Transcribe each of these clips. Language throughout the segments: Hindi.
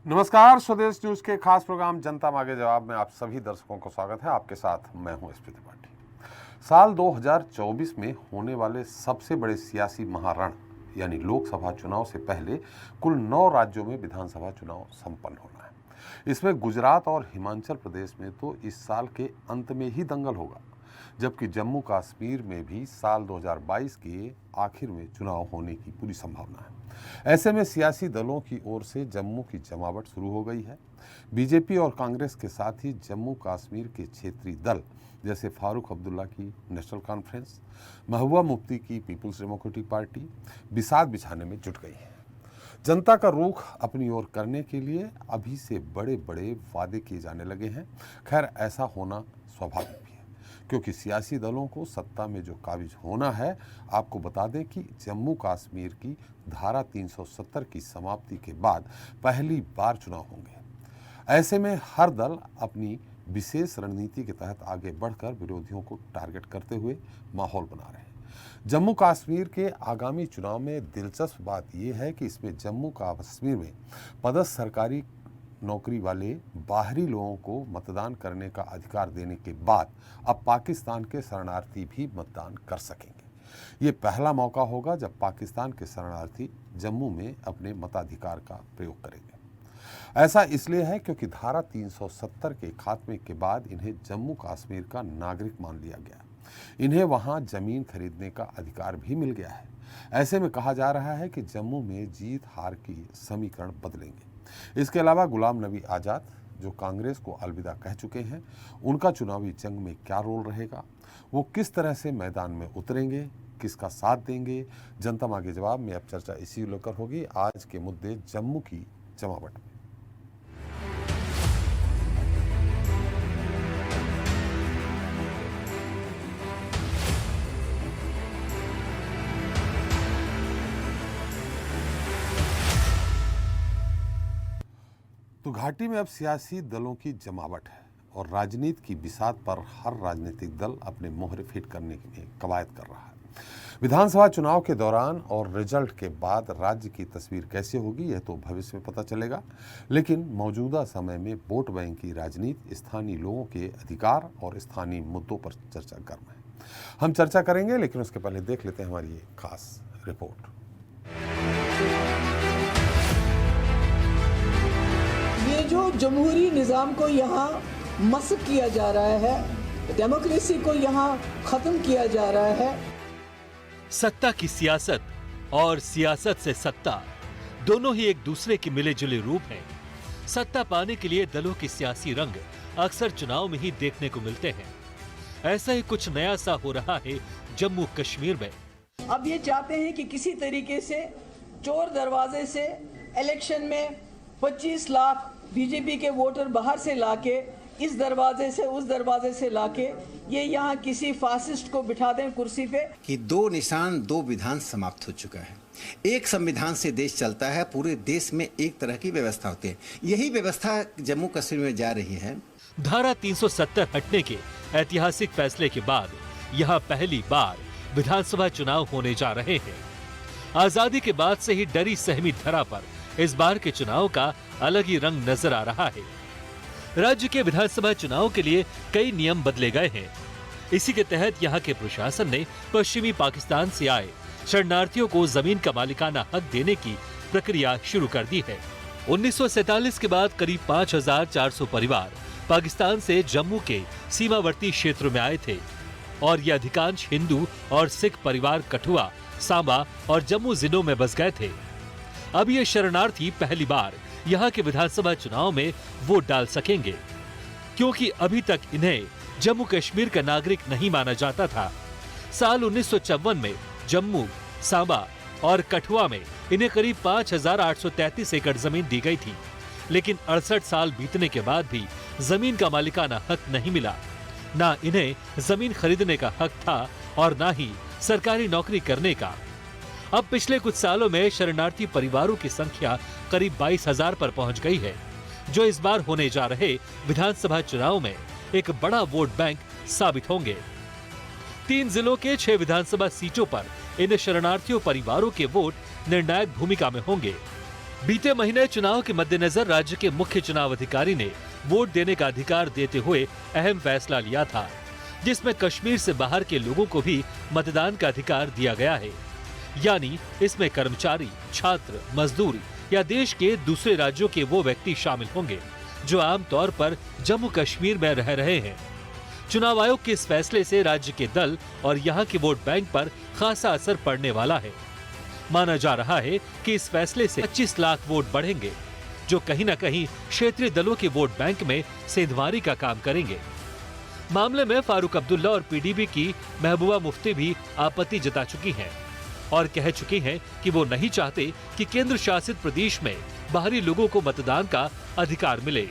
नमस्कार, स्वदेश न्यूज के खास प्रोग्राम जनता मांगे जवाब में आप सभी दर्शकों को स्वागत है। आपके साथ मैं हूं एसपी त्रिपाठी। साल 2024 में होने वाले सबसे बड़े सियासी महारण यानी लोकसभा चुनाव से पहले कुल 9 राज्यों में विधानसभा चुनाव संपन्न होना है। इसमें गुजरात और हिमाचल प्रदेश में तो इस साल के अंत में ही दंगल होगा, जबकि जम्मू कश्मीर में भी साल 2022 के आखिर में चुनाव होने की पूरी संभावना है। ऐसे में सियासी दलों की ओर से जम्मू की जमावट शुरू हो गई है। बीजेपी और कांग्रेस के साथ ही जम्मू कश्मीर के क्षेत्रीय दल जैसे फारूक अब्दुल्ला की नेशनल कॉन्फ्रेंस, महबूबा मुफ्ती की पीपुल्स डेमोक्रेटिक पार्टी बिसात बिछाने में जुट गई है। जनता का रुख अपनी ओर करने के लिए अभी से बड़े बड़े वादे किए जाने लगे हैं। खैर, ऐसा होना स्वाभाविक भी है, क्योंकि सियासी दलों को सत्ता में जो काबिज होना है। आपको बता दें कि जम्मू कश्मीर की धारा 370 की समाप्ति के बाद पहली बार चुनाव होंगे। ऐसे में हर दल अपनी विशेष रणनीति के तहत आगे बढ़कर विरोधियों को टारगेट करते हुए माहौल बना रहे हैं। जम्मू कश्मीर के आगामी चुनाव में दिलचस्प बात यह है कि इसमें जम्मू कश्मीर में पदस्थ सरकारी नौकरी वाले बाहरी लोगों को मतदान करने का अधिकार देने के बाद अब पाकिस्तान के शरणार्थी भी मतदान कर सकेंगे। ये पहला मौका होगा जब पाकिस्तान के शरणार्थी जम्मू में अपने मताधिकार का प्रयोग करेंगे। ऐसा इसलिए है क्योंकि धारा 370 के खात्मे के बाद इन्हें जम्मू कश्मीर का नागरिक मान लिया गया। इन्हें वहां जमीन खरीदने का अधिकार भी मिल गया है। ऐसे में कहा जा रहा है कि जम्मू में जीत हार की समीकरण बदलेंगे। इसके अलावा गुलाम नबी आज़ाद, जो कांग्रेस को अलविदा कह चुके हैं, उनका चुनावी जंग में क्या रोल रहेगा, वो किस तरह से मैदान में उतरेंगे, किसका साथ देंगे। जनता मांगे जवाब में अब चर्चा इसी लेकर होगी। आज के मुद्दे जम्मू की जमावट में। तो घाटी में अब सियासी दलों की जमावट है और राजनीति की बिसात पर हर राजनीतिक दल अपने मोहरे फिट करने में कवायद कर रहा है। विधानसभा चुनाव के दौरान और रिजल्ट के बाद राज्य की तस्वीर कैसे होगी, यह तो भविष्य में पता चलेगा, लेकिन मौजूदा समय में वोट बैंक की राजनीति स्थानीय लोगों के अधिकार और स्थानीय मुद्दों पर चर्चा गर्म है। हम चर्चा करेंगे, लेकिन उसके पहले देख लेते हैं हमारी ये खास रिपोर्ट। ये जो जमहूरी निज़ाम को यहाँ मस्क किया जा रहा है, डेमोक्रेसी को यहाँ खत्म किया जा रहा है। सत्ता की सियासत और सियासत से सत्ता दोनों ही एक दूसरे के मिले जुले रूप हैं। सत्ता पाने के लिए दलों के सियासी रंग अक्सर चुनाव में ही देखने को मिलते हैं। ऐसा ही कुछ नया सा हो रहा है जम्मू कश्मीर में। अब ये चाहते हैं कि किसी तरीके से चोर दरवाजे से इलेक्शन में 25 लाख बीजेपी के वोटर बाहर से लाके इस दरवाजे से उस दरवाजे से लाके ये यहाँ किसी फासिस्ट को बिठा दें कुर्सी पे। कि 2 निशान 2 विधान समाप्त हो चुका है। एक संविधान से देश चलता है, पूरे देश में एक तरह की व्यवस्था होती है। यही व्यवस्था जम्मू कश्मीर में जा रही है। धारा 370 हटने के ऐतिहासिक फैसले के बाद यहाँ पहली बार विधानसभा चुनाव होने जा रहे हैं। आजादी के बाद से ही डरी सहमी धरा पर इस बार के चुनाव का अलग ही रंग नजर आ रहा है। राज्य के विधानसभा चुनाव के लिए कई नियम बदले गए हैं। इसी के तहत यहाँ के प्रशासन ने पश्चिमी पाकिस्तान से आए शरणार्थियों को जमीन का मालिकाना हक देने की प्रक्रिया शुरू कर दी है। 1947 के बाद करीब 5400 परिवार पाकिस्तान से जम्मू के सीमावर्ती क्षेत्रों में आए थे और ये अधिकांश हिंदू और सिख परिवार कठुआ, सांबा और जम्मू जिलों में बस गए थे। अब ये शरणार्थी पहली बार यहाँ के विधानसभा चुनाव में वोट डाल सकेंगे, क्योंकि अभी तक इन्हें जम्मू कश्मीर का नागरिक नहीं माना जाता था। साल 1954 में जम्मू, सांबा और कठुआ में इन्हें करीब 5833 एकड़ जमीन दी गई थी, लेकिन 68 साल बीतने के बाद भी जमीन का मालिकाना हक नहीं मिला। ना इन्हें जमीन खरीदने का हक था और ना ही सरकारी नौकरी करने का। अब पिछले कुछ सालों में शरणार्थी परिवारों की संख्या करीब 22,000 पर पहुंच गई है, जो इस बार होने जा रहे विधानसभा चुनाव में एक बड़ा वोट बैंक साबित होंगे। 3 जिलों के 6 विधानसभा सीटों पर इन शरणार्थियों परिवारों के वोट निर्णायक भूमिका में होंगे। बीते महीने चुनाव के मद्देनजर राज्य के मुख्य चुनाव अधिकारी ने वोट देने का अधिकार देते हुए अहम फैसला लिया था, जिसमें कश्मीर से बाहर के लोगों को भी मतदान का अधिकार दिया गया है। यानी इसमें कर्मचारी, छात्र, मजदूर या देश के दूसरे राज्यों के वो व्यक्ति शामिल होंगे जो आमतौर पर जम्मू कश्मीर में रह रहे हैं। चुनाव आयोग के इस फैसले से राज्य के दल और यहाँ के वोट बैंक पर खासा असर पड़ने वाला है। माना जा रहा है कि इस फैसले से 25 लाख वोट बढ़ेंगे, जो कहीं न कहीं क्षेत्रीय दलों के वोट बैंक में सेंधमारी का काम करेंगे। मामले में फारूक अब्दुल्ला और पीडीपी की महबूबा मुफ्ती भी आपत्ति जता चुकी हैं और कह चुकी हैं कि वो नहीं चाहते कि केंद्र शासित प्रदेश में बाहरी लोगों को मतदान का अधिकार मिले।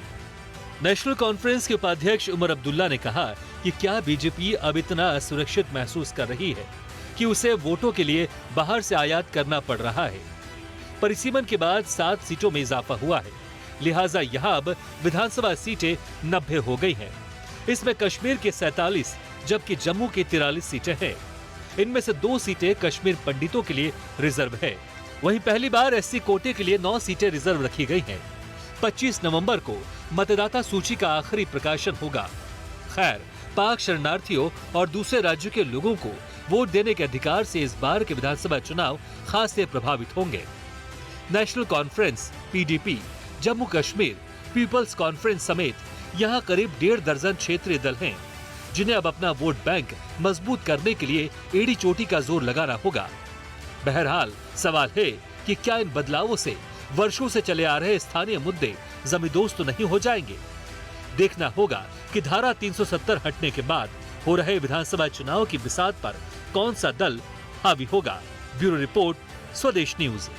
नेशनल कॉन्फ्रेंस के उपाध्यक्ष उमर अब्दुल्ला ने कहा कि क्या बीजेपी अब इतना असुरक्षित महसूस कर रही है कि उसे वोटों के लिए बाहर से आयात करना पड़ रहा है। परिसीमन के बाद 7 सीटों में इजाफा हुआ है, लिहाजा यहाँ अब विधानसभा सीटें 90 हो गई हैं। इसमें कश्मीर के 47 जबकि जम्मू की 43 सीटें हैं। इनमें से 2 सीटें कश्मीर पंडितों के लिए रिजर्व है। वहीं पहली बार एससी कोटे के लिए 9 सीटें रिजर्व रखी गई हैं। 25 नवंबर को मतदाता सूची का आखिरी प्रकाशन होगा। खैर, पाक शरणार्थियों और दूसरे राज्यों के लोगों को वोट देने के अधिकार से इस बार के विधानसभा चुनाव खासे प्रभावित होंगे। नेशनल कॉन्फ्रेंस, पीडीपी, जम्मू कश्मीर पीपल्स कॉन्फ्रेंस समेत यहाँ करीब 1.5 दर्जन क्षेत्रीय दल हैं, जिन्हें अब अपना वोट बैंक मजबूत करने के लिए एड़ी चोटी का जोर लगाना होगा। बहरहाल सवाल है कि क्या इन बदलावों से वर्षों से चले आ रहे स्थानीय मुद्दे जमींदोज तो नहीं हो जाएंगे। देखना होगा कि धारा 370 हटने के बाद हो रहे विधानसभा चुनाव की बिसात पर कौन सा दल हावी होगा। ब्यूरो रिपोर्ट, स्वदेश न्यूज।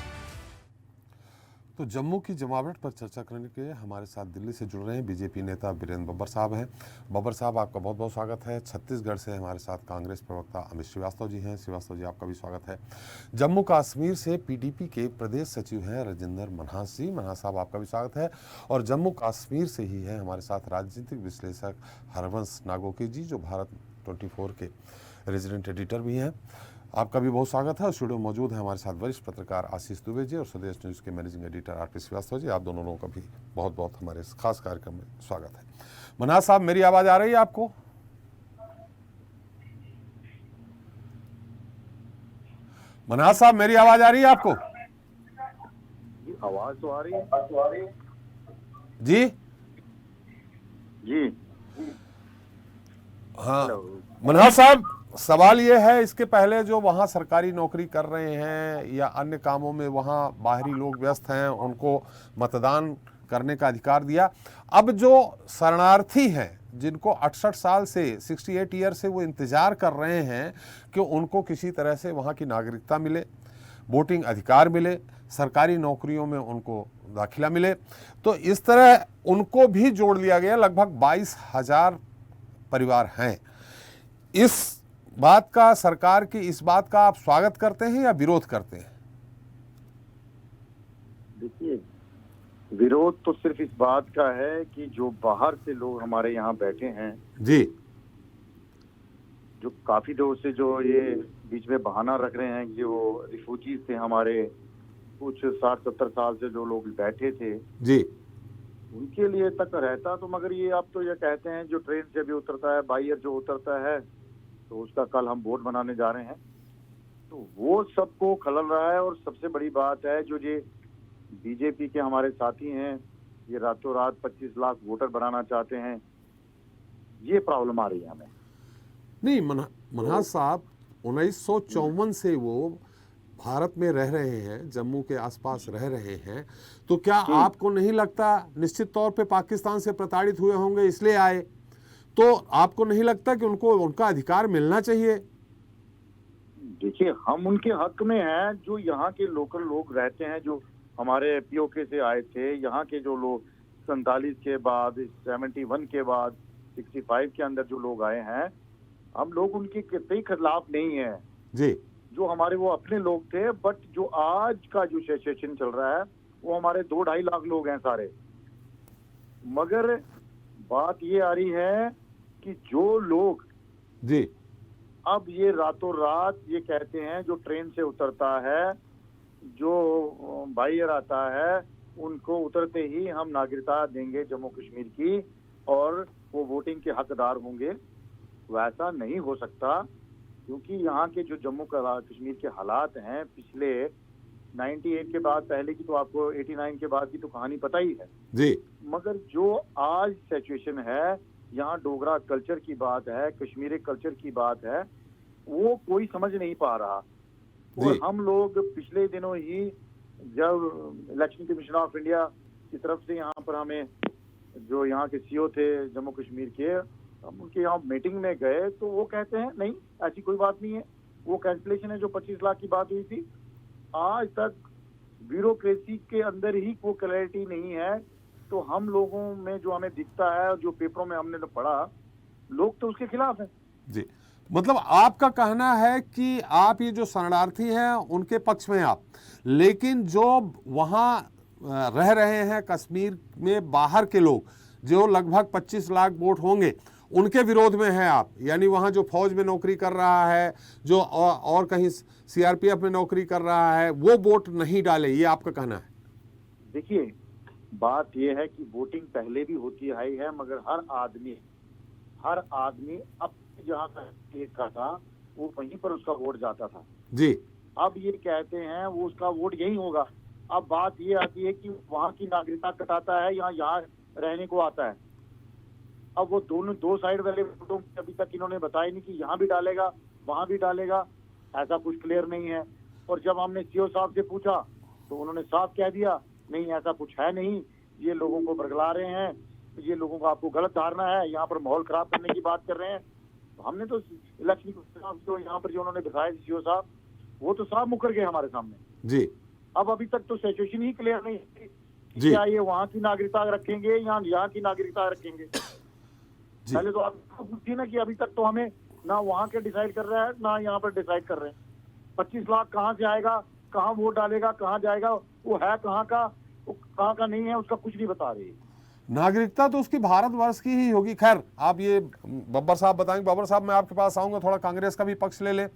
तो जम्मू की जमावट पर चर्चा करने के लिए हमारे साथ दिल्ली से जुड़ रहे हैं बीजेपी नेता वीरेंद्र बब्बर साहब हैं। बब्बर साहब, आपका बहुत बहुत स्वागत है। छत्तीसगढ़ से हमारे साथ कांग्रेस प्रवक्ता अमित श्रीवास्तव जी हैं। श्रीवास्तव जी, आपका भी स्वागत है। जम्मू कश्मीर से पीडीपी के प्रदेश सचिव हैं राजेंद्र मनहास जी। मनहास साहब, आपका भी स्वागत है। और जम्मू कश्मीर से ही है हमारे साथ राजनीतिक विश्लेषक हरवंश नागोकी जी, जो भारत 24 के रेजिडेंट एडिटर भी हैं। आपका भी बहुत स्वागत है। स्टूडियो में मौजूद है हमारे साथ वरिष्ठ पत्रकार आशीष दुबे जी और स्वदेश न्यूज़ के managing editor RP Srivastava ji. आप दोनों लोगों का भी बहुत बहुत हमारे इस खास कार्यक्रम में स्वागत है। मनहास साहब, मेरी आवाज़ आ रही है आपको? मनहास साहब, मेरी आवाज़ आ रही है आपको? आवाज तो आ रही है जी जी। हाँ मनहास साहब, सवाल ये है, इसके पहले जो वहाँ सरकारी नौकरी कर रहे हैं या अन्य कामों में वहाँ बाहरी लोग व्यस्त हैं, उनको मतदान करने का अधिकार दिया। अब जो शरणार्थी हैं, जिनको 68 साल से 68 ईयर से वो इंतज़ार कर रहे हैं कि उनको किसी तरह से वहाँ की नागरिकता मिले, वोटिंग अधिकार मिले, सरकारी नौकरियों में उनको दाखिला मिले, तो इस तरह उनको भी जोड़ लिया गया। लगभग 22,000 परिवार हैं। इस बात का, सरकार की इस बात का आप स्वागत करते हैं या विरोध करते हैं? देखिए, विरोध तो सिर्फ इस बात का है कि जो बाहर से लोग हमारे यहाँ बैठे हैं जी, जो काफी देर से जो ये बीच में बहाना रख रहे हैं कि वो रिफ्यूजीज थे, हमारे कुछ 60-70 साल से जो लोग बैठे थे जी, उनके लिए तक रहता। तो मगर ये आप तो ये कहते हैं जो ट्रेन से भी उतरता है, बाहर जो उतरता है, तो उसका कल हम वोट बनाने जा रहे हैं, तो वो सबको खलल रहा है। और सबसे बड़ी बात है, जो ये बीजेपी के हमारे साथी हैं, ये रातों रात 25 लाख वोटर बनाना चाहते हैं, ये प्रॉब्लम आ रही है हमें। नहीं मनहास साहब, 1954 से वो भारत में रह रहे हैं, जम्मू के आसपास रह रहे हैं, तो क्या आपको नहीं लगता, निश्चित तौर पे पाकिस्तान से प्रताड़ित हुए होंगे इसलिए आए, तो आपको नहीं लगता कि उनको उनका अधिकार मिलना चाहिए? देखिए, हम उनके हक में हैं। जो यहाँ के लोकल लोग रहते हैं, जो हमारे पीओके से आए थे, यहाँ के जो लोग 47 के बाद, 71 के बाद, 65 के अंदर जो लोग आए हैं, हम लोग उनके कितने खिलाफ नहीं है जी। जो हमारे वो अपने लोग थे। बट जो आज का जो सेशन चल रहा है, वो हमारे 2-2.5 लाख लोग हैं सारे। मगर बात ये आ रही है कि जो लोग जी, अब ये रातों रात ये कहते हैं, जो ट्रेन से उतरता है जो बाहर आता है उनको उतरते ही हम नागरिकता देंगे जम्मू कश्मीर की और वो वोटिंग के हकदार होंगे। वैसा नहीं हो सकता, क्योंकि यहाँ के जो जम्मू कश्मीर के हालात हैं पिछले 98 के बाद, पहले की तो आपको 89 के बाद की तो कहानी पता ही है जी। मगर जो आज सिचुएशन है, यहाँ डोगरा कल्चर की बात है, कश्मीरी कल्चर की बात है, वो कोई समझ नहीं पा रहा। और हम लोग पिछले दिनों ही जब इलेक्शन कमीशन ऑफ इंडिया की तरफ से यहाँ पर हमें जो यहाँ के सीओ थे जम्मू कश्मीर के, हम उनके यहाँ मीटिंग में गए तो वो कहते हैं नहीं ऐसी कोई बात नहीं है, वो कैंसिलेशन है जो 25 लाख की बात हुई थी। आज तक ब्यूरोक्रेसी के अंदर ही कोई क्लैरिटी नहीं है। तो हम लोगों में जो हमें दिखता है, जो पेपरों में हमने पढ़ा, लोग तो उसके खिलाफ हैं। जी, मतलब आपका कहना है कि आप ये जो शरणार्थी हैं उनके पक्ष में आप, लेकिन जो वहाँ रह रहे हैं कश्मीर में बाहर के लोग, जो लगभग 25 लाख वोट होंगे, उनके विरोध में है आप। यानी वहाँ जो फौज में नौकरी कर रहा है, जो और कहीं सीआरपीएफ में नौकरी कर रहा है, वो वोट नहीं डाले, ये आपका कहना है। देखिए, बात यह है कि वोटिंग पहले भी होती आई है, मगर हर आदमी अपने जहाँ का था वो वहीं पर उसका वोट जाता था जी। अब ये कहते हैं वो उसका वोट यही होगा। अब बात ये आती है कि वहाँ की नागरिकता कटाता है या यहाँ रहने को आता है। अब वो दोनों दो साइड वाले वोटों की अभी तक इन्होंने बताया नहीं कि यहाँ भी डालेगा वहाँ भी डालेगा, ऐसा कुछ क्लियर नहीं है। और जब हमने सीओ साहब से पूछा तो उन्होंने साफ कह दिया नहीं ऐसा कुछ है नहीं, ये लोगों को बरगला रहे हैं, ये लोगों को आपको गलत धारणा है, यहाँ पर माहौल खराब करने की बात कर रहे हैं। तो हमने तो इलेक्शन जो यहाँ पर जो उन्होंने दिखाया सीओ साहब, वो तो साफ मुकर गए हमारे सामने जी। अब अभी तक तो सिचुएशन ही क्लियर नहीं है कि क्या ये वहाँ की नागरिकता रखेंगे या यहाँ की नागरिकता रखेंगे। पहले तो आप पूछिए ना कि अभी तक तो हमें ना वहाँ के डिसाइड कर रहा है ना यहाँ पर डिसाइड कर रहे हैं। 25 लाख कहाँ से आएगा, कहाँ वोट डालेगा, कहाँ जाएगा, वो है कहाँ का, वो कहाँ का नहीं है, उसका कुछ नहीं बता रही। नागरिकता तो उसकी भारतवर्ष की ही होगी। खैर, आप ये बब्बर साहब बताएंगे। बब्बर साहब, मैं आपके पास आऊंगा, थोड़ा कांग्रेस का भी पक्ष ले लें,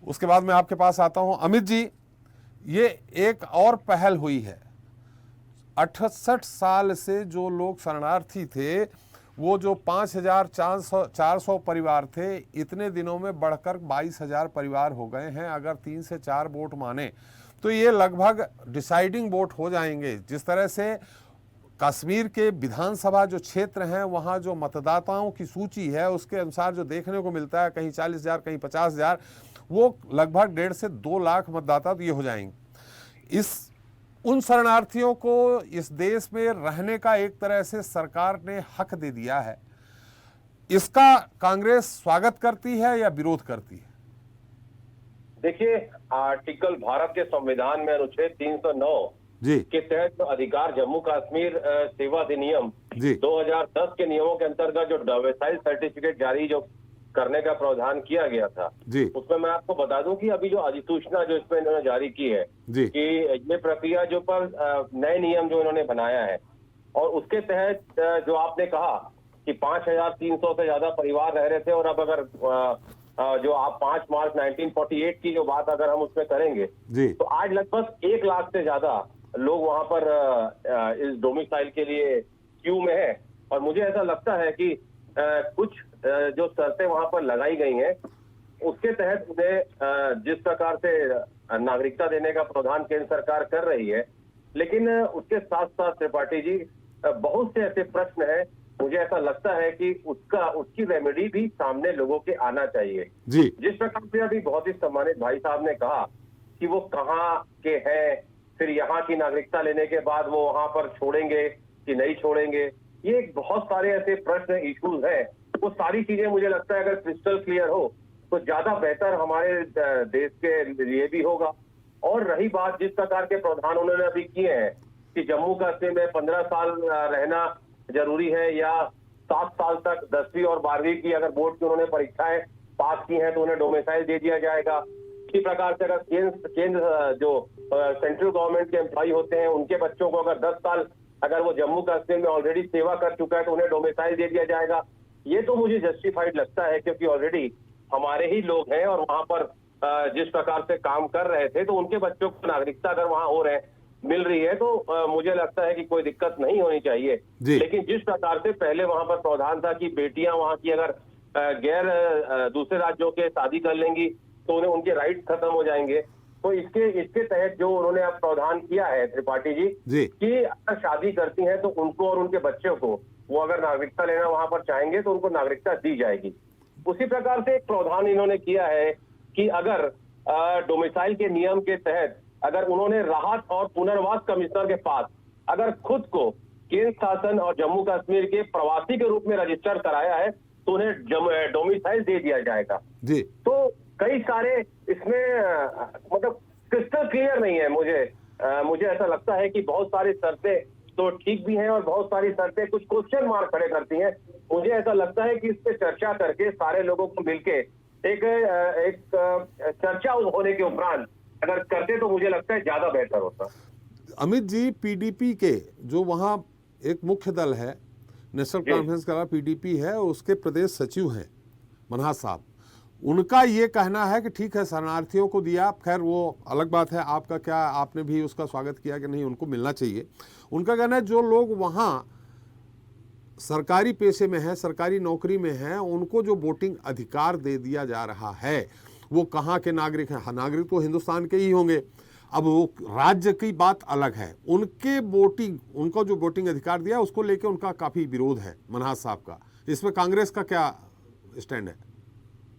उसके बाद मैं आपके पास आता हूं। अमित जी, ये एक और पहल हुई है। 68 साल से जो लोग शरणार्थी थे, वो जो 5,400 परिवार थे, इतने दिनों में बढ़कर 22,000 परिवार हो गए हैं। अगर 3 से 4 वोट माने तो ये लगभग डिसाइडिंग वोट हो जाएंगे। जिस तरह से कश्मीर के विधानसभा जो क्षेत्र हैं, वहाँ जो मतदाताओं की सूची है, उसके अनुसार जो देखने को मिलता है, कहीं 40,000 कहीं 50,000, वो लगभग 1.5 से 2 लाख मतदाता तो ये हो जाएंगे। उन शरणार्थियों को इस देश में रहने का एक तरह से सरकार ने हक दे दिया है। इसका कांग्रेस स्वागत करती है या विरोध करती है? देखिए, आर्टिकल भारत के संविधान में अनुच्छेद 309 जी के तहत अधिकार जम्मू कश्मीर सेवा अधिनियम 2010 के नियमों के अंतर्गत जो डोमिसाइल सर्टिफिकेट जारी जो करने का प्रावधान किया गया था जी, उसमें मैं आपको बता दूं कि अभी जो अधिसूचना जो इसमें इन्होंने जारी की है जी, कि ये प्रक्रिया जो पर नए नियम जो इन्होंने बनाया है, और उसके तहत जो आपने कहा कि 5,300 से ज्यादा परिवार रह रहे थे, और अब अगर जो आप 5 मार्च 1948 की जो बात अगर हम उसमें करेंगे जी, तो आज लगभग 1 लाख से ज्यादा लोग वहां पर इस डोमिसाइल के लिए क्यू में है। और मुझे ऐसा लगता है कि कुछ जो शर्तें वहां पर लगाई गई हैं, उसके तहत उन्हें जिस प्रकार से नागरिकता देने का प्रावधान केंद्र सरकार कर रही है, लेकिन उसके साथ साथ त्रिपाठी जी बहुत से ऐसे प्रश्न हैं, मुझे ऐसा लगता है कि उसकी रेमेडी भी सामने लोगों के आना चाहिए जी। जिस प्रकार से अभी बहुत ही सम्मानित भाई साहब ने कहा कि वो कहाँ के हैं, फिर यहाँ की नागरिकता लेने के बाद वो वहां पर छोड़ेंगे कि नहीं छोड़ेंगे, ये बहुत सारे ऐसे प्रश्न इश्यूज हैं। वो सारी चीजें मुझे लगता है अगर क्रिस्टल क्लियर हो तो ज्यादा बेहतर हमारे देश के लिए भी होगा। और रही बात जिस प्रकार के प्रावधान उन्होंने अभी किए हैं कि जम्मू कश्मीर में 15 साल रहना जरूरी है, या 7 साल तक 10वीं और 12वीं की अगर बोर्ड की उन्होंने परीक्षाएं पास की हैं तो उन्हें डोमिसाइल दे दिया जाएगा। इसी प्रकार से अगर केंद्र जो सेंट्रल गवर्नमेंट के एम्प्लॉय होते हैं, उनके बच्चों को अगर 10 साल अगर वो जम्मू कश्मीर में ऑलरेडी सेवा कर चुका है तो उन्हें डोमिसाइल दे दिया जाएगा। ये तो मुझे जस्टिफाइड लगता है, क्योंकि ऑलरेडी हमारे ही लोग हैं और वहां पर जिस प्रकार से काम कर रहे थे, तो उनके बच्चों को नागरिकता अगर वहां हो रहे मिल रही है तो मुझे लगता है कि कोई दिक्कत नहीं होनी चाहिए। लेकिन जिस प्रकार से पहले वहां पर प्रावधान था कि बेटियां वहां की अगर दूसरे राज्यों के शादी कर लेंगी तो उन्हें उनके राइट खत्म हो जाएंगे, तो इसके तहत जो उन्होंने अब प्रावधान किया है त्रिपाठी जी कि अगर शादी करती हैं तो उनको और उनके बच्चों को वो अगर नागरिकता लेना वहां पर चाहेंगे तो उनको नागरिकता दी जाएगी। उसी प्रकार से एक प्रावधान इन्होंने किया है कि अगर डोमिसाइल के नियम के तहत अगर उन्होंने राहत और पुनर्वास कमिश्नर के पास अगर खुद को केंद्र शासन और जम्मू कश्मीर के प्रवासी के रूप में रजिस्टर कराया है तो उन्हें डोमिसाइल दे दिया जाएगा जी। तो कई सारे इसमें मतलब क्रिस्टल क्लियर नहीं है। मुझे ऐसा लगता है कि बहुत सारी शर्तें तो ठीक भी हैं और बहुत सारी शर्तें कुछ क्वेश्चन मार्क खड़े करती हैं। मुझे ऐसा लगता है कि इस पे चर्चा करके सारे लोगों को मिलके एक चर्चा होने के उपरांत अगर करते तो मुझे लगता है ज्यादा बेहतर होता। अमित जी, पीडीपी के जो वहां एक मुख्य दल है, नेशनल कॉन्फ्रेंस का पीडीपी है, उसके प्रदेश सचिव हैं मनहास साहब, उनका ये कहना है कि ठीक है शरणार्थियों को दिया, खैर वो अलग बात है, आपका क्या, आपने भी उसका स्वागत किया कि नहीं, उनको मिलना चाहिए। उनका कहना है जो लोग वहाँ सरकारी पेशे में हैं, सरकारी नौकरी में हैं, उनको जो वोटिंग अधिकार दे दिया जा रहा है वो कहाँ के नागरिक हैं, नागरिक तो हिंदुस्तान के ही होंगे, अब वो राज्य की बात अलग है, उनके वोटिंग, उनको जो वोटिंग अधिकार दिया उसको लेके उनका काफी विरोध है मनहास साहब का। इसमें कांग्रेस का क्या स्टैंड है?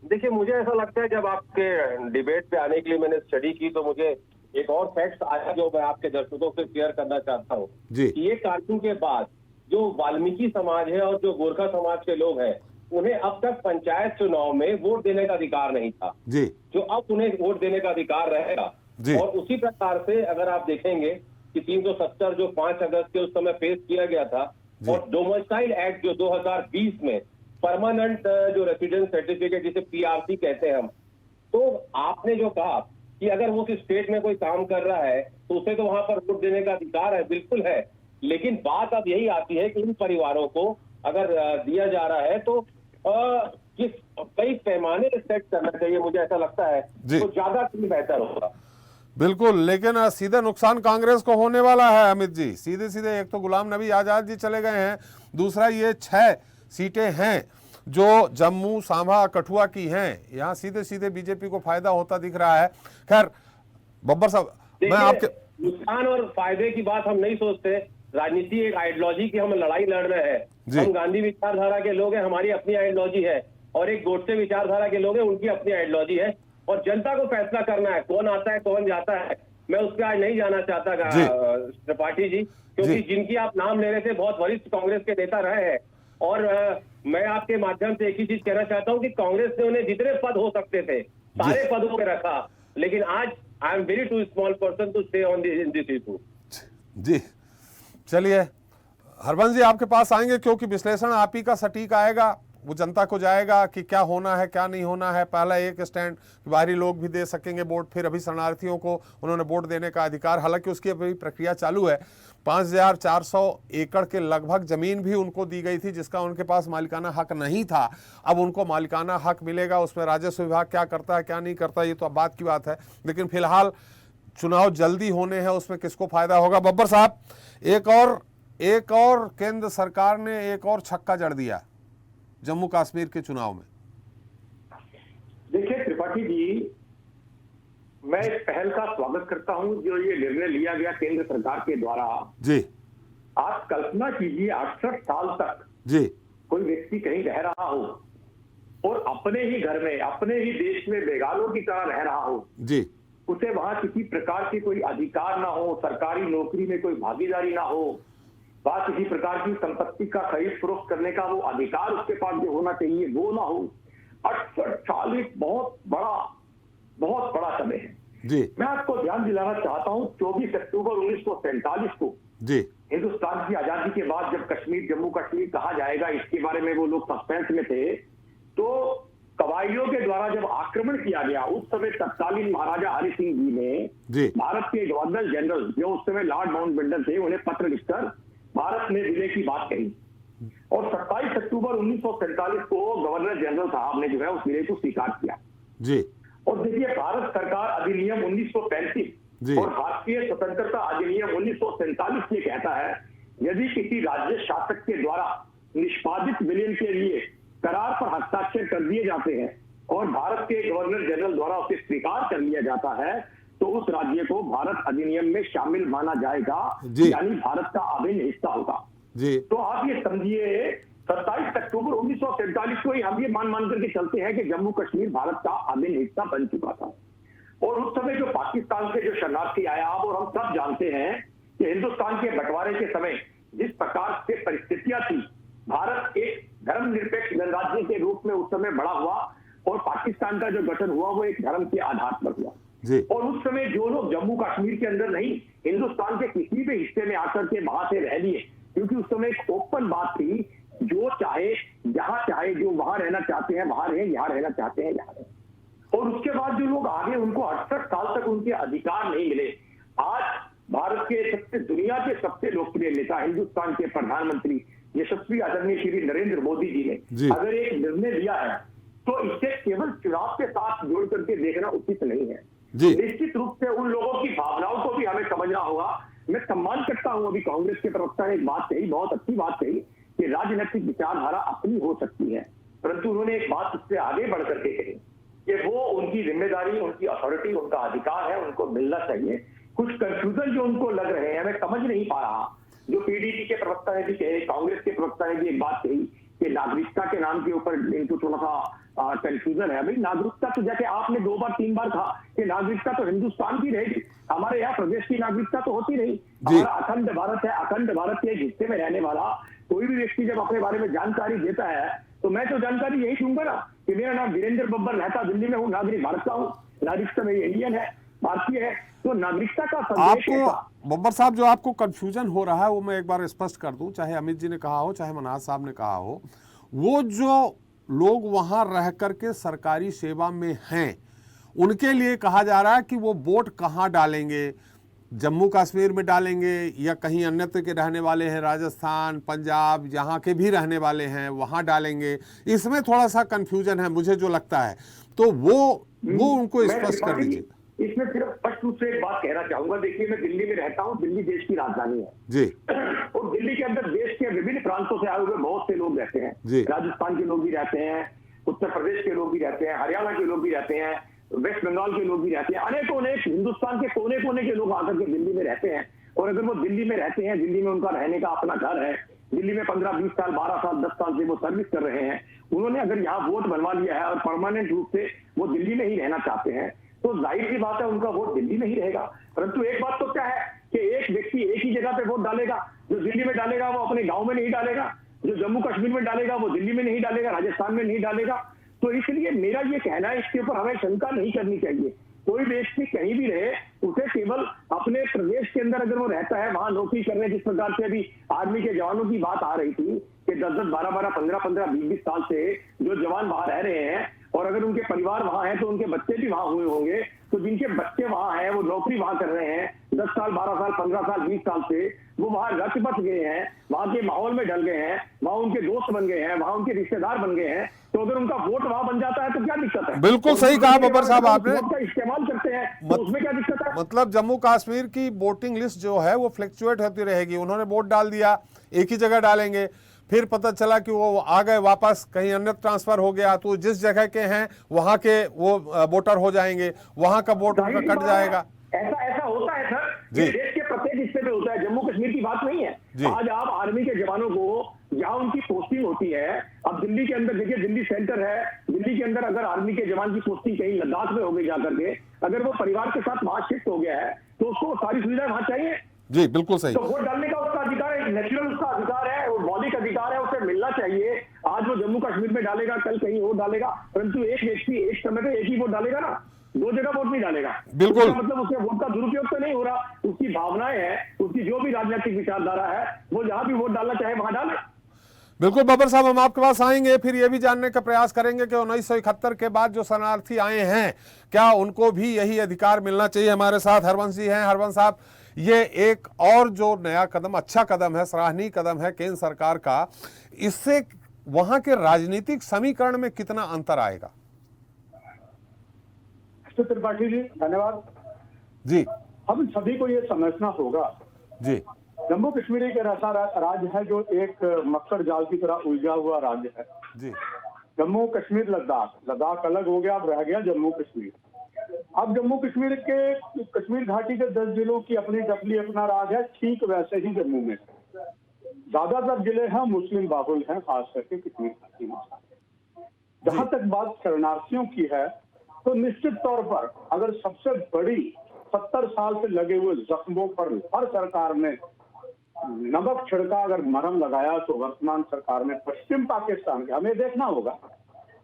देखिए, मुझे ऐसा लगता है जब आपके डिबेट पे आने के लिए मैंने स्टडी की तो मुझे एक और फैक्ट आया जो मैं आपके दर्शकों से शेयर करना चाहता हूँ कि ये कानून के बाद जो वाल्मीकि समाज है और जो गोरखा समाज के लोग हैं उन्हें अब तक पंचायत चुनाव में वोट देने का अधिकार नहीं था जी, जो अब उन्हें वोट देने का अधिकार रहेगा। और उसी प्रकार से अगर आप देखेंगे कि 370 जो 5 अगस्त के उस समय पेश किया गया था और डोमिसाइल एक्ट जो 2020 में परमानेंट जो रेसिडेंस सर्टिफिकेट जिसे पीआरसी कहते हैं हम, तो आपने जो कहा कि अगर वो उस स्टेट में कोई काम कर रहा है तो उसे तो वहां पर वोट देने का अधिकार है, बिल्कुल है, लेकिन बात अब यही आती है कि इन परिवारों को अगर दिया जा रहा है तो किस कई पैमाने सेट करना चाहिए, मुझे ऐसा लगता है तो ज्यादा बेहतर होगा। बिल्कुल, लेकिन सीधे नुकसान कांग्रेस को होने वाला है अमित जी, सीधे सीधे। एक तो गुलाम नबी आजाद जी चले गए हैं, दूसरा ये 6 सीटें हैं जो जम्मू, सांभा, कठुआ की हैं, यहाँ सीधे सीधे बीजेपी को फायदा होता दिख रहा है। खैर बब्बर साहब, मैं आपके नुकसान और फायदे की बात हम नहीं सोचते, राजनीति एक आइडियोलॉजी की हम लड़ाई लड़ रहे हैं। हम गांधी विचारधारा के लोग हैं, हमारी अपनी आइडियोलॉजी है, और एक गोडसे विचारधारा के लोग हैं, उनकी अपनी आइडियोलॉजी है, और जनता को फैसला करना है कौन आता है कौन जाता है। मैं उस पर आज नहीं जाना चाहता त्रिपाठी जी, क्योंकि जिनकी आप नाम ले रहे थे बहुत वरिष्ठ कांग्रेस के नेता रहे हैं, और मैं आपके माध्यम से एक ही चीज कहना चाहता हूं कि कांग्रेस ने उन्हें जितने पद हो सकते थे सारे पदों पे रखा, लेकिन आज I am very too small person to stay on this issue. जी चलिए, हरबंस जी आपके पास आएंगे क्योंकि विश्लेषण आप ही का सटीक आएगा, वो जनता को जाएगा कि क्या होना है क्या नहीं होना है। पहला एक स्टैंड बाहरी लोग भी दे सकेंगे वोट, फिर अभी शरणार्थियों को उन्होंने वोट देने का अधिकार, हालांकि उसकी अभी प्रक्रिया चालू है। 5400 एकड़ के लगभग जमीन भी उनको दी गई थी जिसका उनके पास मालिकाना हक नहीं था, अब उनको मालिकाना हक मिलेगा। उसमें राजस्व विभाग क्या करता है क्या नहीं करता ये तो अब बात की बात है, लेकिन फिलहाल चुनाव जल्दी होने हैं, उसमें किसको फायदा होगा। बब्बर साहब, एक और केंद्र सरकार ने एक और छक्का जड़ दिया जम्मू कश्मीर के चुनाव में। देखिए त्रिपाठी जी, मैं इस पहल का स्वागत करता हूं जो ये निर्णय लिया गया केंद्र सरकार के द्वारा। जी, आप कल्पना कीजिए 68 साल तक जी कोई व्यक्ति कहीं रह रहा हो और अपने ही घर में, अपने ही देश में बेगालों की तरह रह रहा हो जी, उसे वहां किसी प्रकार की कोई अधिकार ना हो, सरकारी नौकरी में कोई भागीदारी ना हो, बात किसी प्रकार की संपत्ति का खरीद फरोख्त करने का वो अधिकार उसके पास जो होना चाहिए वो ना हो। 68 साल एक बहुत बड़ा समय है जी। मैं आपको ध्यान दिलाना चाहता हूं 24 अक्टूबर 1947 को जी हिंदुस्तान की आजादी के बाद जब कश्मीर, जम्मू कश्मीर कहा जाएगा, इसके बारे में वो लोग सस्पेंस में थे, तो कबाइलियों के द्वारा जब आक्रमण किया गया उस समय तत्कालीन महाराजा हरि सिंह जी ने भारत के गवर्नर जनरल जो उस समय लॉर्ड माउंटबेटन थे उन्हें पत्र लिखकर भारत में विलय की बात कही, और 27 अक्टूबर 1947 को गवर्नर जनरल साहब ने जो है उस विलय को स्वीकार किया जी। और देखिए, भारत सरकार अधिनियम 1935 और भारतीय स्वतंत्रता अधिनियम 1947 ये कहता है, यदि किसी राज्य शासक के द्वारा निष्पादित विलयन के लिए करार पर हस्ताक्षर कर दिए जाते हैं और भारत के गवर्नर जनरल द्वारा उसे स्वीकार कर लिया जाता है, तो उस राज्य को भारत अधिनियम में शामिल माना जाएगा, यानी भारत का अभिन्न हिस्सा होगा। तो आप ये समझिए, 27 अक्टूबर 1947 को ही हम ये मान करके चलते हैं कि जम्मू कश्मीर भारत का अभिन्न हिस्सा बन चुका था। और उस समय जो पाकिस्तान से जो शरणार्थी आया, और हम सब जानते हैं कि हिंदुस्तान के बंटवारे के समय जिस प्रकार से परिस्थितियां थी, भारत एक धर्मनिरपेक्ष गणराज्य के रूप में उस समय बड़ा हुआ और पाकिस्तान का जो गठन हुआ वो एक धर्म के आधार पर हुआ। और उस समय जो लोग जम्मू कश्मीर के अंदर नहीं, हिंदुस्तान के किसी भी हिस्से में आकर के वहां से रह लिए, क्योंकि उस समय एक ओपन बात थी, जो चाहे जहां चाहे, जो वहां रहना चाहते हैं वहां रहे, यहाँ रहना चाहते हैं यहाँ रहे। और उसके बाद जो लोग आगे, उनको 68 साल तक उनके अधिकार नहीं मिले। आज भारत के दुनिया के सबसे लोकप्रिय नेता, हिंदुस्तान के प्रधानमंत्री यशस्वी आदरणीय श्री नरेंद्र मोदी जी ने अगर एक निर्णय लिया है, तो इसे केवल चुनाव के साथ जोड़ करके देखना उचित नहीं है। निश्चित रूप से उन लोगों की भावनाओं को भी हमें समझना होगा। मैं सम्मान करता हूं, अभी कांग्रेस के प्रवक्ता ने एक बात कही, बहुत अच्छी बात कही कि राजनीतिक विचारधारा अपनी हो सकती है, परंतु उन्होंने एक बात उससे आगे बढ़ करके कही कि वो उनकी जिम्मेदारी, उनकी अथॉरिटी, उनका अधिकार है, उनको मिलना चाहिए। कुछ कंफ्यूजन जो उनको लग रहे हैं, मैं समझ नहीं पा रहा। जो पीडीपी के प्रवक्ता ने भी कहे, कांग्रेस के प्रवक्ता ने भी एक बात कही कि नागरिकता के नाम के ऊपर इनको थोड़ा सा कंफ्यूजन है। भाई, नागरिकता तो जैसे आपने 2 बार 3 बार कहा कि नागरिकता तो हिंदुस्तान की रहेगी, हमारे यहाँ प्रदेश की नागरिकता तो होती नहीं। हमारा अखंड भारत है, अखंड भारत के एक हिस्से में रहने वाला कोई भी व्यक्ति जब अपने बारे में जानकारी देता है, तो मैं तो जानकारी यही दूंगा ना कि मेरा नाम वीरेंद्र बब्बर, रहता दिल्ली में हूँ, नागरिक भारत का हूँ, नागरिकता मेरी इंडियन है, भारतीय है। तो नागरिकता का आपको बब्बर साहब, जो आपको कंफ्यूजन हो रहा है वो मैं एक बार स्पष्ट कर दूं, चाहे अमित जी ने कहा हो, चाहे मनाज साहब ने कहा हो, वो जो लोग वहां रह करके सरकारी सेवा में हैं, उनके लिए कहा जा रहा है कि वो वोट कहां डालेंगे, जम्मू कश्मीर में डालेंगे या कहीं अन्यत्र के रहने वाले हैं, राजस्थान, पंजाब, यहाँ के भी रहने वाले हैं वहां डालेंगे। इसमें थोड़ा सा कंफ्यूजन है मुझे जो लगता है, तो वो उनको स्पष्ट कर दीजिए। इसमें सिर्फ स्पष्ट रूप से एक बात कहना चाहूंगा। देखिए, मैं दिल्ली में रहता हूँ, दिल्ली देश की राजधानी है जी, और दिल्ली के अंदर देश के विभिन्न प्रांतों से आए हुए बहुत से लोग रहते हैं। राजस्थान के लोग भी रहते हैं, उत्तर प्रदेश के लोग भी रहते हैं, हरियाणा के लोग भी रहते हैं, वेस्ट बंगाल के लोग भी रहते हैं, अनेक हिंदुस्तान के कोने कोने के लोग आकर के दिल्ली में रहते हैं। और अगर वो दिल्ली में रहते हैं, दिल्ली में उनका रहने का अपना घर है, दिल्ली में 15-20 साल, 12 साल, 10 साल से वो सर्विस कर रहे हैं, उन्होंने अगर यहाँ वोट बनवा लिया है और परमानेंट रूप से वो दिल्ली में ही रहना चाहते हैं, तो जाहिर सी बात है उनका वोट दिल्ली में ही रहेगा। परंतु एक बात तो क्या है कि एक व्यक्ति एक ही जगह पे वोट डालेगा। जो दिल्ली में डालेगा वो अपने गांव में नहीं डालेगा, जो जम्मू कश्मीर में डालेगा वो दिल्ली में नहीं डालेगा, राजस्थान में नहीं डालेगा। तो इसलिए मेरा ये कहना है, इसके ऊपर हमें शंका नहीं करनी चाहिए। कोई व्यक्ति कहीं भी रहे, उसे केवल अपने प्रदेश के अंदर अगर वो रहता है, वहां नौकरी कर रहे हैं, जिस प्रकार से अभी आर्मी के जवानों की बात आ रही थी कि 10-10, 12-12, 15-15, 20-20 साल से जो जवान वहां रह रहे हैं, और अगर उनके परिवार वहां है तो उनके बच्चे भी वहां हुए होंगे, तो जिनके बच्चे वहां हैं, वो नौकरी वहां कर रहे हैं, 10 साल, 12 साल, 15 साल, 20 साल से वो वहां रच बच गए हैं, वहां के माहौल में ढल गए हैं, वहां उनके दोस्त बन गए हैं, वहां उनके रिश्तेदार बन गए हैं, तो अगर उनका वोट वहां बन जाता है तो क्या दिक्कत है? बिल्कुल सही कहा बब्बर साहब आपने, इस्तेमाल करते हैं तो उसमें क्या दिक्कत है? मतलब जम्मू कश्मीर की वोटिंग लिस्ट जो है वो फ्लक्चुएट होती रहेगी। उन्होंने वोट डाल दिया, एक ही जगह डालेंगे, फिर पता चला कि वो आ गए वापस, कहीं अन्य ट्रांसफर हो गया, तो जिस जगह के हैं वहां के वो वोटर हो जाएंगे, वहां का वोट उनका कट जाएगा। ऐसा होता है सर, देश के प्रत्येक हिस्से में होता है, जम्मू कश्मीर की बात नहीं है। आज आप आर्मी के जवानों को जहां उनकी पोस्टिंग होती है, अब दिल्ली के अंदर देखिए, दिल्ली सेंटर है, दिल्ली के अंदर अगर आर्मी के जवान की पोस्टिंग कहीं लद्दाख में हो गई जाकर के, अगर वो परिवार के साथ वहां शिफ्ट हो गया है, तो उसको सारी सुविधाएं वहां चाहिए। जी बिल्कुल सही। तो वोट डालने का उसका अधिकार है, नेचुरल उसका अधिकार है, वो मौलिक अधिकार है, उसे मिलना चाहिए। आज वो जम्मू कश्मीर में डालेगा, कल कहीं और डालेगा, परंतु एक व्यक्ति एक समय पे एक ही वोट डालेगा ना, 2 जगह वोट नहीं डालेगा। बिल्कुल, मतलब उसके वोट का दुरुपयोग तो नहीं हो रहा, उसकी भावनाएं हैं, उसकी जो भी राजनीतिक विचारधारा है, वो जहां भी वोट डालना चाहे वहां डाले। बिल्कुल बब्बर साहब, हम आपके पास आएंगे, फिर ये भी जानने का प्रयास करेंगे कि 1971 के बाद जो शरणार्थी आए हैं, क्या उनको भी यही अधिकार मिलना चाहिए। हमारे साथ हरवंश जी हैं। हरवंश साहब, ये एक और जो नया कदम, अच्छा कदम है, सराहनीय कदम है केंद्र सरकार का, इससे वहां के राजनीतिक समीकरण में कितना अंतर आएगा? एसपी त्रिपाठी जी धन्यवाद जी। हम सभी को ये समझना होगा जी। जम्मू कश्मीर एक ऐसा राज्य है जो एक मकर जाल की तरह उलझा हुआ राज्य है। जी। जम्मू कश्मीर लद्दाख अलग हो गया, अब रह गया जम्मू कश्मीर। अब जम्मू कश्मीर के कश्मीर घाटी के 10 जिलों की अपनी डबली अपना राज है, ठीक वैसे ही जम्मू में ज्यादातर जिले हैं मुस्लिम बाहुल हैं, खास करके कश्मीर घाटी में। जहां तक बात शरणार्थियों की है तो निश्चित तौर पर अगर सबसे बड़ी 70 साल से लगे हुए जख्मों पर हर सरकार ने नमक छिड़का अगर मरहम लगाया तो वर्तमान सरकार ने पश्चिम पाकिस्तान के, हमें देखना होगा।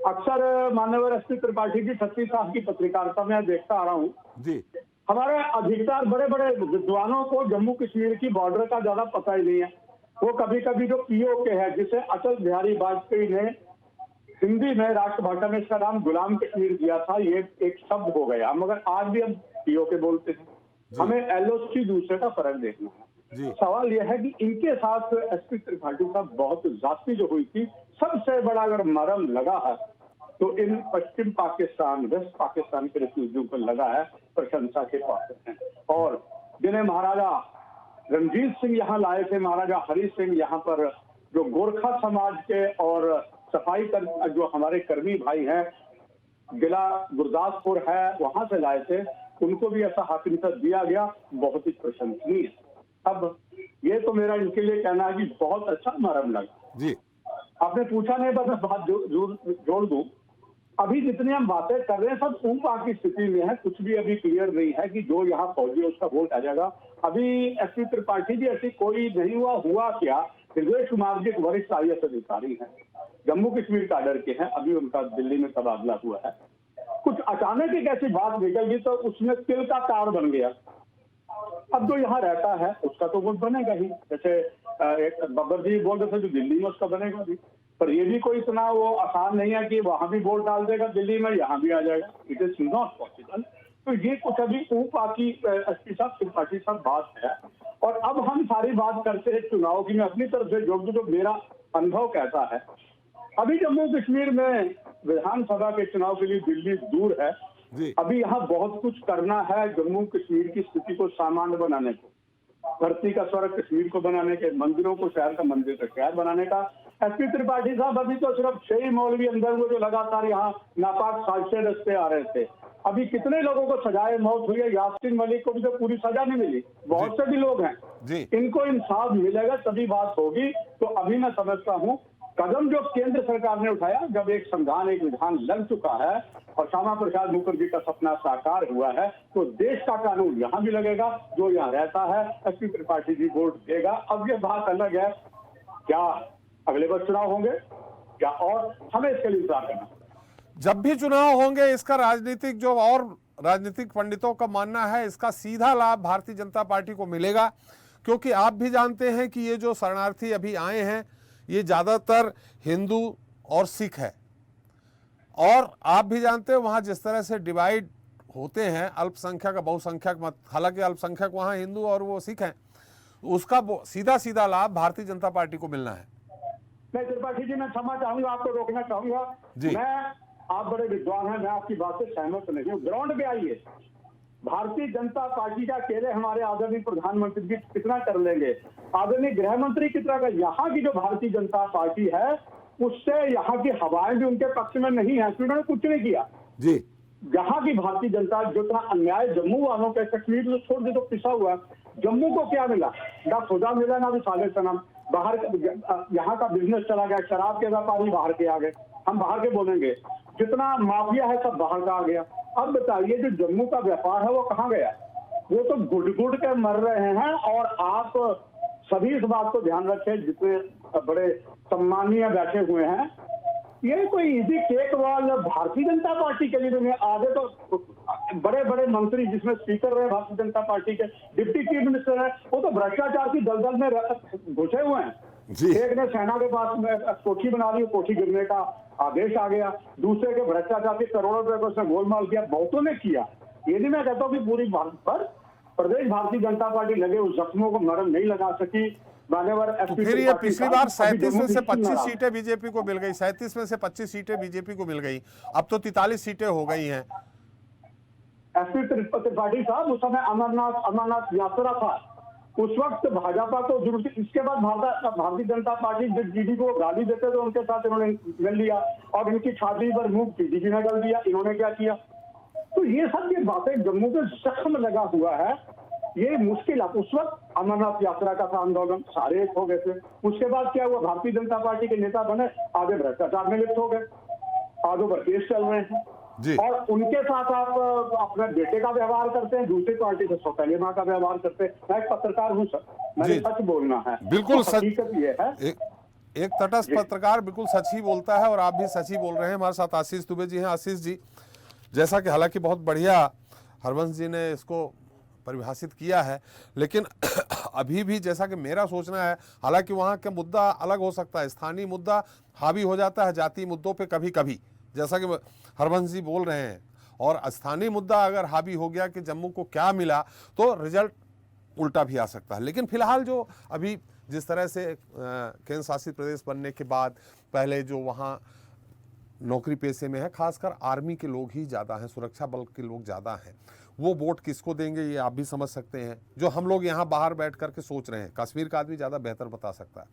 अक्सर माननीय एसपी त्रिपाठी जी 36 साल की पत्रकारिता में देखता आ रहा हूँ जी। हमारे अधिकतर बड़े बड़े विद्वानों को जम्मू कश्मीर की बॉर्डर का ज्यादा पता ही नहीं है। वो कभी कभी जो पीओ के है, जिसे अटल बिहारी वाजपेयी ने हिंदी में राष्ट्रभाषा में इसका नाम गुलाम कश्मीर दिया था, ये एक शब्द हो गया, मगर आज भी हम पीओ के बोलते हैं। हमें एलओसी दूसरे का फर्क देखना है। सवाल यह है कि इनके साथ एसपी त्रिपाठी साहब बहुत जाति जो हुई थी, सबसे बड़ा अगर मरहम लगा है तो इन पश्चिम पाकिस्तान वेस्ट पाकिस्तान के रिफ्यूजियों पर लगा है, प्रशंसा के पात्र हैं। और जिन्हें महाराजा रणजीत सिंह यहाँ लाए थे, महाराजा हरि सिंह यहाँ पर जो गोरखा समाज के और सफाई कर जो हमारे कर्मी भाई हैं, जिला गुरदासपुर है, वहां से लाए थे, उनको भी ऐसा हाकिमियत दिया गया, बहुत ही प्रशंसनीय। अब ये तो मेरा इनके लिए कहना है कि बहुत अच्छा मरहम लगा जी। आपने पूछा नहीं, बस मैं बात जोड़ दूं। अभी जितनी हम बातें कर रहे हैं सब ऊपा की स्थिति में है, कुछ भी अभी क्लियर नहीं है कि जो यहाँ फौजी है उसका वोट आ जाएगा। अभी एसपी त्रिपाठी जी ऐसी कोई नहीं हुआ क्या? हृदय कुमार जी एक वरिष्ठ IAS अधिकारी हैं, जम्मू कश्मीर काडर के हैं, अभी उनका दिल्ली में तबादला हुआ है। कुछ अचानक एक ऐसी बात निकल गई तो उसमें तिल का तार बन गया। अब जो यहाँ रहता है उसका तो वोट बनेगा ही, जैसे एक बब्बर जी बोल रहे थे जो दिल्ली में उसका बनेगा भी, पर ये भी कोई इतना वो आसान नहीं है कि वहां भी वोट डाल देगा दिल्ली में, यहाँ भी आ जाएगा। It is not possible. तो ये कुछ अभी ऊपा की एसपी साहब त्रिपाठी साहब बात है। और अब हम सारी बात करते हैं चुनाव की, मैं अपनी तरफ से जोड़ दूं तो मेरा अनुभव कैसा है। अभी जम्मू कश्मीर में विधानसभा के चुनाव के लिए दिल्ली दूर है, अभी यहाँ बहुत कुछ करना है जम्मू कश्मीर की स्थिति को सामान्य बनाने को, धरती का स्वर्ग कश्मीर को बनाने के, मंदिरों को शहर का मंदिर का शहर बनाने का। एसपी त्रिपाठी साहब अभी तो सिर्फ 6 मौलवी अंदर हुए जो लगातार यहाँ नापाक साजिशें रचते आ रहे थे। अभी कितने लोगों को सजाए मौत हुई है, यासीन मलिक को भी तो पूरी सजा नहीं मिली, बहुत से भी लोग हैं। इनको इंसाफ मिलेगा तभी बात होगी। तो अभी मैं समझता हूँ कदम जो केंद्र सरकार ने उठाया, जब एक संविधान एक विधान लग चुका है और श्यामा प्रसाद मुखर्जी का सपना साकार हुआ है, तो देश का कानून यहाँ भी लगेगा। जो यहाँ रहता है एसपी त्रिपाठी जी वोट देगा। अब ये बात अलग है, क्या अगले बार चुनाव होंगे क्या, और हमें इसके लिए इंतजार करना। जब भी चुनाव होंगे इसका राजनीतिक जो और राजनीतिक पंडितों का मानना है, इसका सीधा लाभ भारतीय जनता पार्टी को मिलेगा, क्योंकि आप भी जानते हैं कि ये जो शरणार्थी अभी आए हैं ये ज़्यादातर हिंदू और सिख है, और आप भी जानते हैं वहाँ जिस तरह से डिवाइड होते हैं अल्पसंख्यक बहुसंख्यक मत, हालांकि अल्पसंख्यक वहाँ हिंदू और वो सिख हैं, उसका सीधा सीधा लाभ भारतीय जनता पार्टी को मिलना है। मैं त्रिपाठी जी मैं क्षमा चाहूंगा, आपको रोकना चाहूंगा। मैं आप बड़े विद्वान हैं, मैं आपकी बात से सहमत नहीं हूँ। ग्राउंड पे आइए, भारतीय जनता पार्टी का अकेले हमारे आदरणीय प्रधानमंत्री जी कितना कर लेंगे, आदरणीय गृह मंत्री कितना कर, यहाँ की जो भारतीय जनता पार्टी है उससे यहाँ की हवाएं भी उनके पक्ष में नहीं है, उन्होंने कुछ नहीं किया जी। यहाँ की भारतीय जनता जितना अन्याय जम्मू वालों के, कश्मीर को छोड़ दे तो पिसा हुआ, जम्मू को क्या मिला, ना खुदा मिला ना भी साले सनम। बाहर यहाँ का बिजनेस चला गया, शराब के व्यापारी बाहर के आ गए, हम बाहर के बोलेंगे, जितना माफिया है सब बाहर का आ गया। अब बताइए जो जम्मू का व्यापार है वो कहाँ गया? वो तो गुड़ के मर रहे हैं। और आप सभी इस बात को ध्यान रखें, जितने बड़े सम्मानीय बैठे हुए हैं, ये कोई इजी केक वाल भारतीय जनता पार्टी के लिए नहीं। आगे तो बड़े बड़े मंत्री जिसमें स्पीकर रहे भारतीय जनता पार्टी के, डिप्टी चीफ मिनिस्टर है, वो तो भ्रष्टाचार की दलदल में घुसे हुए हैं। एक ने सेना के पास में कोठी बना ली, कोठी गिरने का आदेश आ गया, दूसरे के भ्रष्टाचार के करोड़ों रुपए को उसने गोलमाल किया, बहुतों ने किया। ये नहीं मैं कहता हूँ कि पूरी भारत पर प्रदेश भारतीय जनता पार्टी लगे उस जख्मों को मरहम नहीं लगा सकी। तो फिर ये पिछली बार 37 में से 25 सीटें बीजेपी को मिल गई, 37 में से 25 सीटें बीजेपी को मिल गई, अब तो 43 सीटें हो गई हैं। एसपी त्रिपाठी साहब, उस समय अमरनाथ यात्रा था, उस वक्त भाजपा को जरूरत, इसके बाद भारतीय जनता पार्टी जिस दीदी को गाली देते थे उनके साथ इन्होंने मिल लिया और इनकी छाती पर मुंह टीडी ने डाल दिया। इन्होंने क्या किया? तो ये सब ये बातें जम्मू के शख्स में लगा हुआ है। ये मुश्किल है। उस वक्त अमरनाथ यात्रा का था आंदोलन, सारे एक हो गए थे। उसके बाद क्या हुआ? भारतीय जनता पार्टी के नेता बने, आधे भ्रष्टाचार में लिप्त हो गए, आधों पर केस चल रहे हैं जी। और उनके साथ आप अपने बेटे का व्यवहार करते हैं, दूसरी पार्टी से सौतेली माँ का व्यवहार करते हैं। मैं एक पत्रकार हूँ सर, मैंने सच बोलना है। बिल्कुल तो हकीकत ये है, एक तटस्थ पत्रकार बिल्कुल सच ही बोलता है और आप भी सच ही बोल रहे हैं। हमारे साथ आशीष दुबे जी हैं। आशीष जी, जैसा कि हालांकि बहुत बढ़िया हरवंश जी ने इसको परिभाषित किया है, लेकिन अभी भी जैसा कि मेरा सोचना है, हालांकि वहाँ का मुद्दा अलग हो सकता है, स्थानीय मुद्दा हावी हो जाता है जातीय मुद्दों पे कभी कभी, जैसा कि हरवंश जी बोल रहे हैं, और स्थानीय मुद्दा अगर हावी हो गया कि जम्मू को क्या मिला तो रिजल्ट उल्टा भी आ सकता है। लेकिन फिलहाल जो अभी जिस तरह से केंद्र शासित प्रदेश बनने के बाद पहले जो वहाँ नौकरी पेशे में है, खासकर आर्मी के लोग ही ज़्यादा हैं, सुरक्षा बल के लोग ज़्यादा हैं, वो वोट किसको देंगे ये आप भी समझ सकते हैं। जो हम लोग यहाँ बाहर बैठ करके सोच रहे हैं, कश्मीर का आदमी ज़्यादा बेहतर बता सकता है।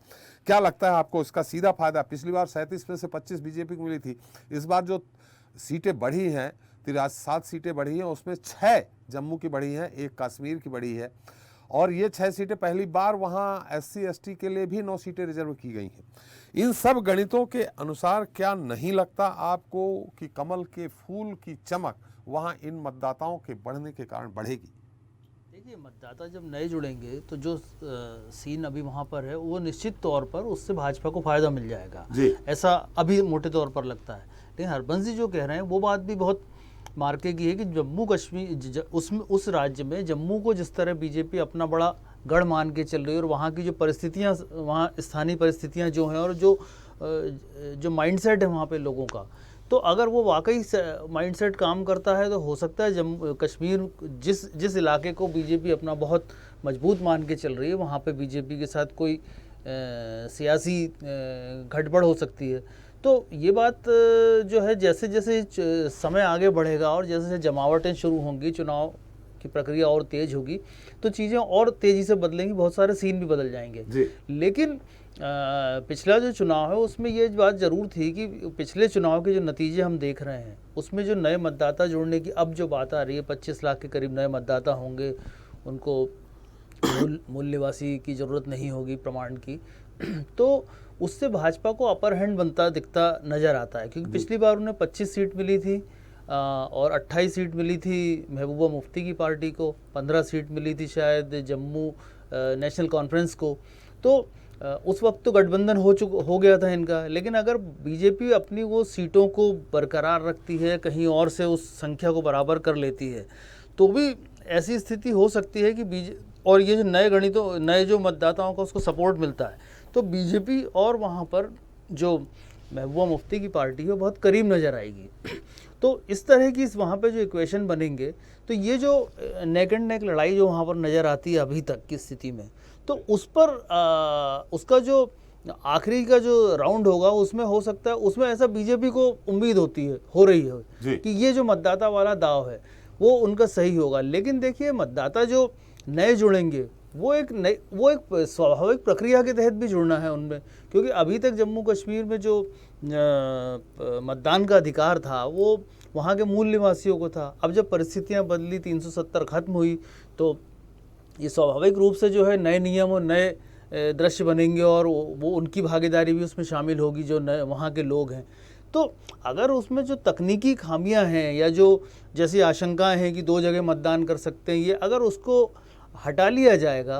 क्या लगता है आपको इसका सीधा फायदा? पिछली बार 37 में से 25 बीजेपी को मिली थी, इस बार जो सीटें बढ़ी हैं, 7 सीटें बढ़ी हैं, उसमें 6 जम्मू की बढ़ी हैं, 1 कश्मीर की बढ़ी है, और ये 6 सीटें पहली बार वहाँ SC ST के लिए भी 9 सीटें रिजर्व की गई हैं। इन सब गणितों के अनुसार क्या नहीं लगता आपको कि कमल के फूल की चमक वहाँ इन मतदाताओं के बढ़ने के कारण बढ़ेगी? देखिए, मतदाता जब नए जुड़ेंगे तो जो सीन अभी वहाँ पर है वो निश्चित तौर पर उससे भाजपा को फायदा मिल जाएगा जी। ऐसा अभी मोटे तौर पर लगता है। लेकिन हरबंस जी जो कह रहे हैं वो बात भी बहुत मार्के की है कि जम्मू कश्मीर उसमें उस राज्य में जम्मू को जिस तरह बीजेपी अपना बड़ा गढ़ मान के चल रही है और वहाँ की जो परिस्थितियाँ, वहाँ स्थानीय परिस्थितियाँ जो हैं और जो माइंडसेट है वहाँ पे लोगों का, तो अगर वो वाकई माइंडसेट काम करता है तो हो सकता है जम्मू कश्मीर जिस इलाके को बीजेपी अपना बहुत मजबूत मान के चल रही है वहाँ पे बीजेपी के साथ कोई सियासी गड़बड़ हो सकती है। तो ये बात जो है जैसे जैसे समय आगे बढ़ेगा और जैसे जैसे जमावटें शुरू होंगी, चुनाव की प्रक्रिया और तेज होगी तो चीज़ें और तेज़ी से बदलेंगी, बहुत सारे सीन भी बदल जाएंगे। लेकिन पिछला जो चुनाव है उसमें ये बात ज़रूर थी कि पिछले चुनाव के जो नतीजे हम देख रहे हैं उसमें जो नए मतदाता जोड़ने की अब जो बात आ रही है, 25 लाख के करीब नए मतदाता होंगे, उनको मूल निवासी की ज़रूरत नहीं होगी प्रमाण की, तो उससे भाजपा को अपर हैंड बनता दिखता नज़र आता है। क्योंकि पिछली बार उन्हें 25 सीट मिली थी और 28 सीट मिली थी महबूबा मुफ्ती की पार्टी को, 15 सीट मिली थी शायद जम्मू नेशनल कॉन्फ्रेंस को। तो उस वक्त तो गठबंधन हो गया था इनका। लेकिन अगर बीजेपी अपनी वो सीटों को बरकरार रखती है, कहीं और से उस संख्या को बराबर कर लेती है, तो भी ऐसी स्थिति हो सकती है कि और ये जो नए जो मतदाताओं का उसको सपोर्ट मिलता है तो बीजेपी और वहाँ पर जो महबूबा मुफ्ती की पार्टी है बहुत करीब नज़र आएगी। तो इस तरह की वहाँ पे जो इक्वेशन बनेंगे तो ये जो नेक एंड नेक लड़ाई जो वहाँ पर नज़र आती है अभी तक की स्थिति में, तो उस पर उसका जो आखिरी का जो राउंड होगा उसमें हो सकता है, उसमें ऐसा बीजेपी को उम्मीद हो रही है कि ये जो मतदाता वाला दाव है वो उनका सही होगा। लेकिन देखिए, मतदाता जो नए जुड़ेंगे वो एक स्वाभाविक प्रक्रिया के तहत भी जुड़ना है उनमें, क्योंकि अभी तक जम्मू कश्मीर में जो मतदान का अधिकार था वो वहाँ के मूल निवासियों को था। अब जब परिस्थितियाँ बदली, 370 खत्म हुई, तो ये स्वाभाविक रूप से जो है नए नियम और नए दृश्य बनेंगे और वो उनकी भागीदारी भी उसमें शामिल होगी जो नए वहाँ के लोग हैं। तो अगर उसमें जो तकनीकी खामियां हैं या जो जैसी आशंकाएं हैं कि 2 जगह मतदान कर सकते हैं, ये अगर उसको हटा लिया जाएगा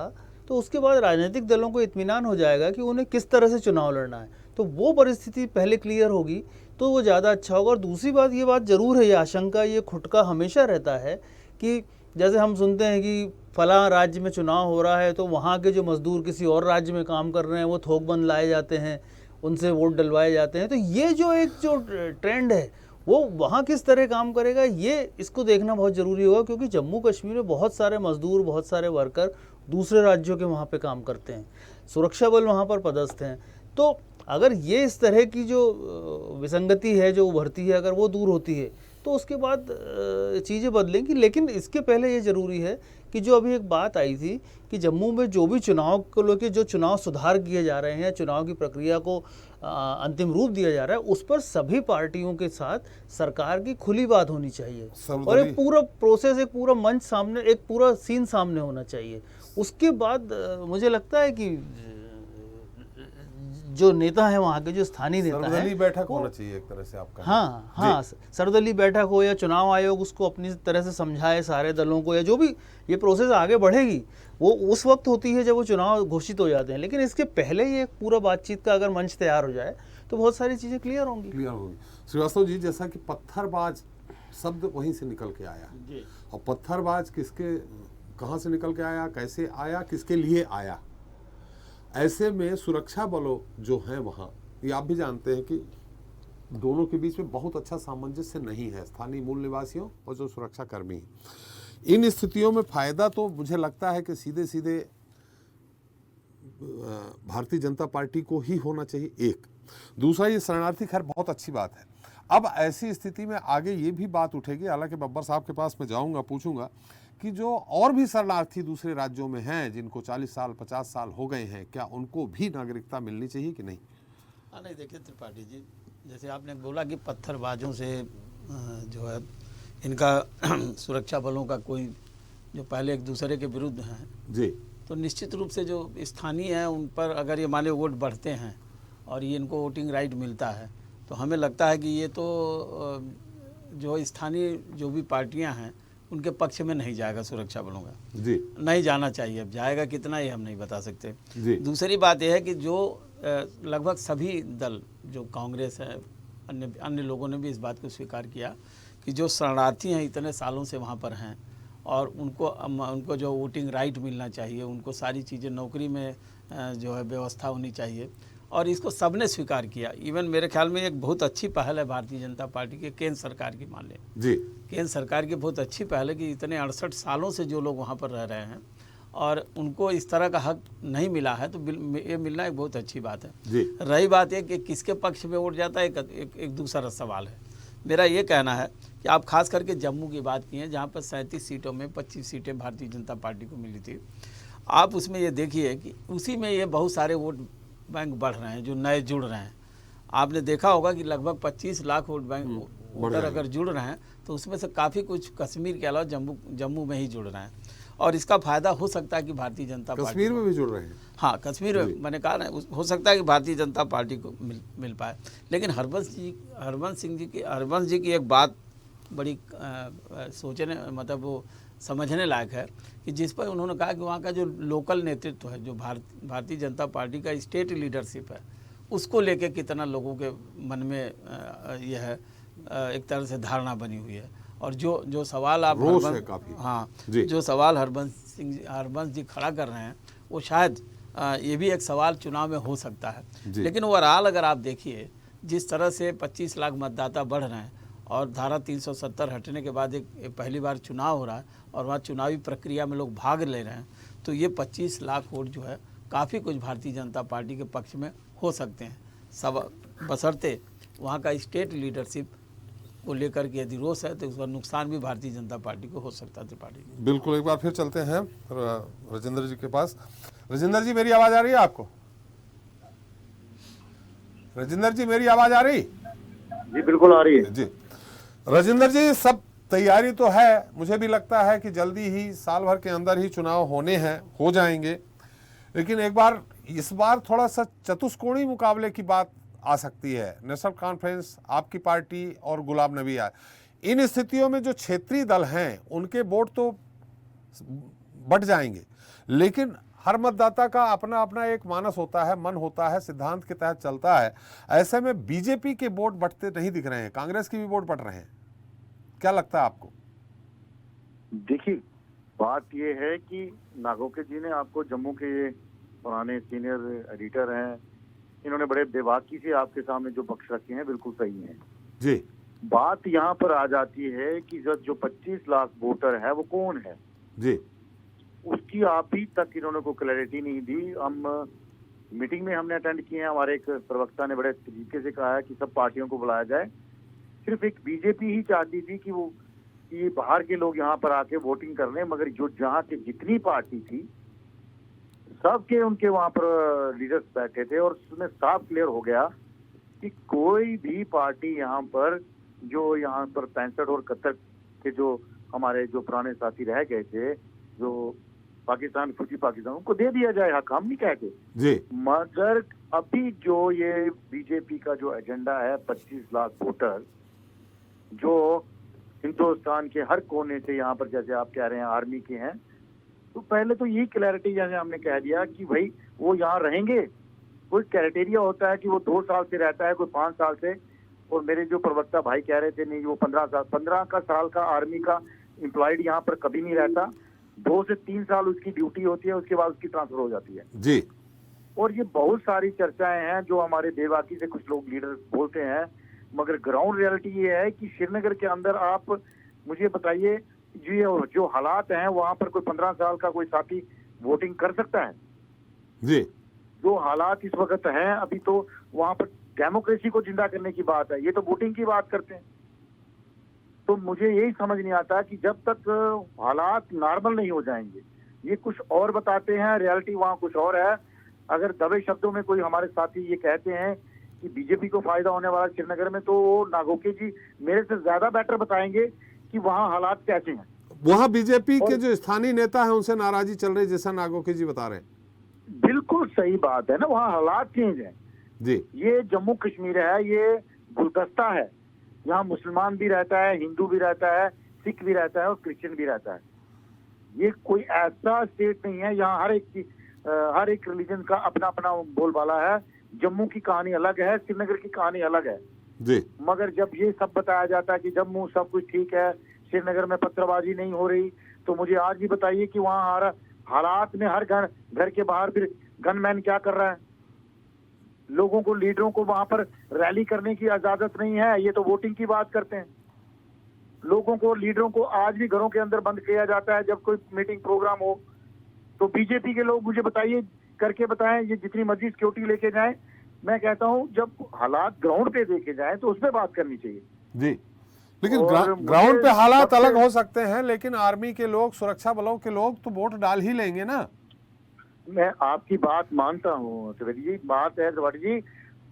तो उसके बाद राजनीतिक दलों को इत्मीनान हो जाएगा कि उन्हें किस तरह से चुनाव लड़ना है। तो वो परिस्थिति पहले क्लियर होगी तो वो ज़्यादा अच्छा होगा। और दूसरी बात, ये बात ज़रूर है, ये आशंका, ये खुटका हमेशा रहता है कि जैसे हम सुनते हैं कि फलां राज्य में चुनाव हो रहा है तो वहाँ के जो मजदूर किसी और राज्य में काम कर रहे हैं वो थोकबंद लाए जाते हैं, उनसे वोट डलवाए जाते हैं। तो ये जो ट्रेंड है वो वहाँ किस तरह काम करेगा, ये इसको देखना बहुत ज़रूरी होगा, क्योंकि जम्मू कश्मीर में बहुत सारे मजदूर, बहुत सारे वर्कर दूसरे राज्यों के वहाँ पे काम करते हैं, सुरक्षा बल वहाँ पर पदस्थ हैं। तो अगर ये इस तरह की जो विसंगति है जो उभरती है, अगर वो दूर होती है तो उसके बाद चीज़ें बदलेंगी। लेकिन इसके पहले ये ज़रूरी है कि जो अभी एक बात आई थी कि जम्मू में जो भी चुनाव को लेकर जो चुनाव सुधार किए जा रहे हैं, चुनाव की प्रक्रिया को अंतिम रूप दिया जा रहा है, उस पर सभी पार्टियों के साथ सरकार की खुली बात होनी चाहिए और एक पूरा प्रोसेस, एक पूरा मंच सामने, एक पूरा सीन सामने होना चाहिए। उसके बाद मुझे लगता है कि जो नेता है वहाँ के, जो स्थानीय नेता है, सर्वदलीय बैठक होना चाहिए एक तरह से आपका। हाँ, सर्वदलीय बैठक हो या चुनाव आयोग उसको अपनी तरह से समझाए सारे दलों को, या जो भी ये प्रोसेस आगे बढ़ेगी वो उस वक्त होती है जब वो चुनाव घोषित हो जाते हैं। लेकिन इसके पहले ये पूरा बातचीत का अगर मंच तैयार हो जाए तो बहुत सारी चीज़ें क्लियर होंगी। श्रीवास्तव जी, जैसा कि पत्थरबाज शब्द वहीं से निकल के आया, और पत्थरबाज किसके, कहाँ से निकल के आया, कैसे आया, किसके लिए आया, ऐसे में सुरक्षा बलों जो हैं वहाँ, ये आप भी जानते हैं कि दोनों के बीच में बहुत अच्छा सामंजस्य नहीं है, स्थानीय मूल निवासियों और जो सुरक्षा कर्मी हैं। इन स्थितियों में फायदा तो मुझे लगता है कि सीधे सीधे भारतीय जनता पार्टी को ही होना चाहिए। एक दूसरा, ये शरणार्थी खैर बहुत अच्छी बात है। अब ऐसी स्थिति में आगे ये भी बात उठेगी, हालांकि बब्बर साहब के पास मैं जाऊंगा, पूछूंगा कि जो और भी शरणार्थी दूसरे राज्यों में हैं जिनको 40 साल 50 साल हो गए हैं, क्या उनको भी नागरिकता मिलनी चाहिए कि नहीं? नहीं, देखिए त्रिपाठी जी, जैसे आपने बोला कि पत्थरबाजों से जो है इनका सुरक्षा बलों का कोई जो पहले एक दूसरे के विरुद्ध हैं जी, तो निश्चित रूप से जो स्थानीय हैं उन पर अगर ये माने वोट बढ़ते हैं और ये इनको वोटिंग राइट मिलता है, तो हमें लगता है कि ये तो जो स्थानीय जो भी पार्टियां हैं उनके पक्ष में नहीं जाएगा सुरक्षा बलों का जी, नहीं जाना चाहिए। अब जाएगा कितना ये हम नहीं बता सकते जी। दूसरी बात यह है कि जो लगभग सभी दल, जो कांग्रेस है, अन्य लोगों ने भी इस बात को स्वीकार किया कि जो शरणार्थी हैं इतने सालों से वहाँ पर हैं और उनको जो वोटिंग राइट मिलना चाहिए, उनको सारी चीज़ें नौकरी में जो है व्यवस्था होनी चाहिए, और इसको सबने स्वीकार किया। इवन मेरे ख्याल में एक बहुत अच्छी पहल है भारतीय जनता पार्टी के, केंद्र सरकार की मान लें जी, केंद्र सरकार की बहुत अच्छी पहल है कि इतने 68 सालों से जो लोग वहाँ पर रह रहे हैं और उनको इस तरह का हक नहीं मिला है, तो ये मिलना एक बहुत अच्छी बात है जी। रही बात है कि किसके पक्ष में वोट जाता है, एक दूसरा सवाल है। मेरा ये कहना है कि आप खास करके जम्मू की बात की हैं, जहाँ पर 37 सीटों में 25 सीटें भारतीय जनता पार्टी को मिली थी। आप उसमें ये देखिए कि उसी में ये बहुत सारे वोट बैंक बढ़ रहे हैं जो नए जुड़ रहे हैं। आपने देखा होगा कि लगभग 25 लाख वोट बैंक वोटर अगर जुड़ रहे हैं तो उसमें से काफ़ी कुछ कश्मीर के अलावा जम्मू में ही जुड़ रहे हैं, और इसका फायदा हो सकता है कि भारतीय जनता पार्टी कश्मीर में भी जुड़ रहे हैं। हाँ, कश्मीर में मैंने कहा ना, हो सकता है कि भारतीय जनता पार्टी को मिल पाए। लेकिन हरबंस जी की एक बात बड़ी सोचने, मतलब वो समझने लायक है कि जिस पर उन्होंने कहा कि वहाँ का जो लोकल नेतृत्व है, जो भारतीय जनता पार्टी का स्टेट लीडरशिप है, उसको लेके कितना लोगों के मन में यह है एक तरह से धारणा बनी हुई है। और जो सवाल आप जो सवाल हरबंस जी खड़ा कर रहे हैं, वो शायद ये भी एक सवाल चुनाव में हो सकता है। लेकिन ओवरऑल अगर आप देखिए जिस तरह से 25 लाख मतदाता बढ़ रहे हैं और धारा 370 हटने के बाद एक पहली बार चुनाव हो रहा है और वहाँ चुनावी प्रक्रिया में लोग भाग ले रहे हैं, तो ये 25 लाख वोट जो है काफ़ी कुछ भारतीय जनता पार्टी के पक्ष में हो सकते हैं, सब बशर्ते वहाँ का स्टेट लीडरशिप को लेकर के यदि रोष है तो उसका नुकसान भी भारतीय जनता पार्टी को हो सकता है। त्रिपाठी बिल्कुल, एक बार फिर चलते हैं राजेंद्र जी के पास। राजेंद्र जी, मेरी आवाज़ आ रही है आपको? राजेंद्र जी, मेरी आवाज़ आ रही? जी बिल्कुल आ रही है जी। राजेंद्र जी, सब तैयारी तो है, मुझे भी लगता है कि जल्दी ही साल भर के अंदर ही चुनाव होने हैं, हो जाएंगे, लेकिन इस बार थोड़ा सा चतुष्कोणीय मुकाबले की बात आ सकती है। नेशनल कॉन्फ्रेंस, आपकी पार्टी और गुलाम नबी आज़ाद। इन स्थितियों में जो क्षेत्रीय दल हैं उनके वोट तो बढ़ जाएंगे, लेकिन हर मतदाता का अपना अपना एक मानस होता है, मन होता है, सिद्धांत के तहत चलता है। ऐसे में बीजेपी के वोट बढ़ते नहीं दिख रहे हैं, कांग्रेस के भी वोट बढ़ रहे हैं। क्या लगता है आपको? देखिए, बात यह है कि नागोके जी ने आपको जम्मू के पुराने सीनियर एडिटर हैं, इन्होंने बड़े बेबाकी से आपके सामने जो पक्ष रखे हैं बिल्कुल सही हैं जी। बात यहाँ पर आ जाती है कि जो 25 लाख वोटर है वो कौन है जी, उसकी अभी तक इन्होंने को क्लैरिटी नहीं दी। हम मीटिंग में हमने अटेंड किए हैं, हमारे एक प्रवक्ता ने बड़े तरीके से कहा है कि सब पार्टियों को बुलाया जाए, सिर्फ एक बीजेपी ही चाहती थी कि वो ये बाहर के लोग यहाँ पर आके वोटिंग कर लें, मगर जो जहाँ के जितनी पार्टी थी सबके उनके वहाँ पर लीडर्स बैठे थे और उसमें साफ क्लियर हो गया कि कोई भी पार्टी यहाँ पर जो यहाँ पर 65 और 71 के जो हमारे जो पुराने साथी रह गए थे, जो पाकिस्तान फौजी पाकिस्तान, उनको दे दिया जाए हक, हम नहीं कहते जी। मगर अभी जो ये बीजेपी का जो एजेंडा है 25 लाख वोटर जो हिंदुस्तान के हर कोने से यहाँ पर, जैसे आप कह रहे हैं आर्मी के हैं, तो पहले तो यही क्लैरिटी जैसे हमने कह दिया कि भाई वो यहाँ रहेंगे। कोई क्राइटेरिया होता है कि वो 2 साल से रहता है, कोई 5 साल से, और मेरे जो प्रवक्ता भाई कह रहे थे नहीं वो 15 साल का आर्मी का एम्प्लॉयड यहाँ पर कभी नहीं रहता, 2 से 3 साल उसकी ड्यूटी होती है, उसके बाद उसकी ट्रांसफर हो जाती है जी। और ये बहुत सारी चर्चाएं हैं जो हमारे बेबाकी से कुछ लोग लीडर बोलते हैं, मगर ग्राउंड रियलिटी ये है कि श्रीनगर के अंदर आप मुझे बताइए जो हालात हैं वहां पर कोई 15 साल का कोई साथी वोटिंग कर सकता है जी। जो हालात इस वक्त हैं अभी, तो वहां पर डेमोक्रेसी को जिंदा करने की बात है, ये तो वोटिंग की बात करते हैं। तो मुझे यही समझ नहीं आता कि जब तक हालात नॉर्मल नहीं हो जाएंगे, ये कुछ और बताते हैं, रियलिटी वहां कुछ और है। अगर दबे शब्दों में कोई हमारे साथी ये कहते हैं कि बीजेपी को फायदा होने वाला श्रीनगर में, तो नागोके जी मेरे से ज्यादा बेटर बताएंगे कि वहाँ हालात कैसे हैं। वहाँ बीजेपी के जो स्थानीय नेता हैं उनसे नाराजी चल रही है, जैसा नागोके जी बता रहे हैं। बिल्कुल सही बात है ना, वहाँ हालात चेंज हैं जी। ये जम्मू कश्मीर है, ये गुलदस्ता है, यहाँ मुसलमान भी रहता है, हिंदू भी रहता है, सिख भी रहता है और क्रिश्चियन भी रहता है। ये कोई ऐसा स्टेट नहीं है, यहाँ हर एक रिलीजन का अपना अपना बोलबाला है। जम्मू की कहानी अलग है, श्रीनगर की कहानी अलग है जी। मगर जब ये सब बताया जाता है कि जम्मू सब कुछ ठीक है, श्रीनगर में पत्थरबाजी नहीं हो रही, तो मुझे आज भी बताइए कि वहाँ हालात में हर घर के बाहर भी गनमैन क्या कर रहा है। लोगों को, लीडरों को वहां पर रैली करने की इजाजत नहीं है, ये तो वोटिंग की बात करते हैं। लोगों को, लीडरों को आज भी घरों के अंदर बंद किया जाता है जब कोई मीटिंग प्रोग्राम हो। तो बीजेपी के लोग मुझे बताइए, करके बताएं, ये जितनी मर्जी सिक्योरिटी लेके जाएं, मैं कहता हूं जब हालात ग्राउंड पे देखे जाएं तो उस पर बात करनी चाहिए जी। लेकिन ग्राउंड पे हालात अलग हो सकते हैं, लेकिन आर्मी के लोग, सुरक्षा बलों के लोग तो वोट डाल ही लेंगे ना। मैं आपकी बात मानता हूँ त्रिवेदी जी, बात है त्रिवेदी जी,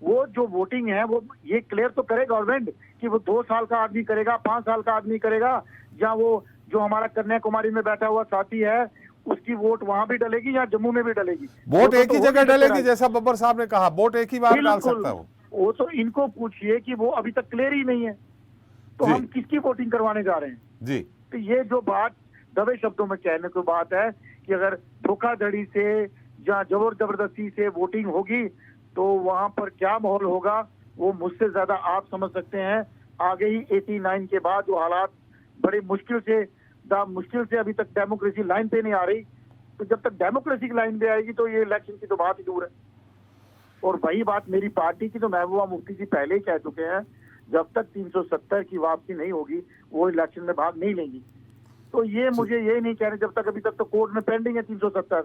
वो जो वोटिंग है वो ये क्लियर तो करे गवर्नमेंट कि वो 2 साल का आदमी करेगा, 5 साल का आदमी करेगा, या वो जो हमारा कन्याकुमारी में बैठा हुआ साथी है उसकी वोट वहां भी डलेगी या जम्मू में भी डलेगी। वोट एक ही जगह डलेगी, जैसा बब्बर साहब ने कहा, वोट एक ही बार डाल सकता हूँ। वो तो इनको पूछिए कि वो अभी तक क्लियर ही नहीं है, तो हम किसकी वोटिंग करवाने जा रहे हैं जी। तो ये जो बात दबे शब्दों में कहने की बात है कि अगर धोखाधड़ी से या जबरदस्ती से वोटिंग होगी तो वहां पर क्या माहौल होगा वो मुझसे ज्यादा आप समझ सकते हैं। आगे ही 89 के बाद जो हालात बड़े मुश्किल से अभी तक डेमोक्रेसी लाइन पे नहीं आ रही, तो जब तक डेमोक्रेसी की लाइन पे आएगी तो ये इलेक्शन की तो बात ही दूर है। और वही बात मेरी पार्टी की तो महबूबा मुफ्ती जी पहले ही कह चुके हैं, जब तक 370 की वापसी नहीं होगी वो इलेक्शन में भाग नहीं लेंगी। तो ये मुझे ये नहीं कह रहे, जब तक अभी तक तो कोर्ट में पेंडिंग है 370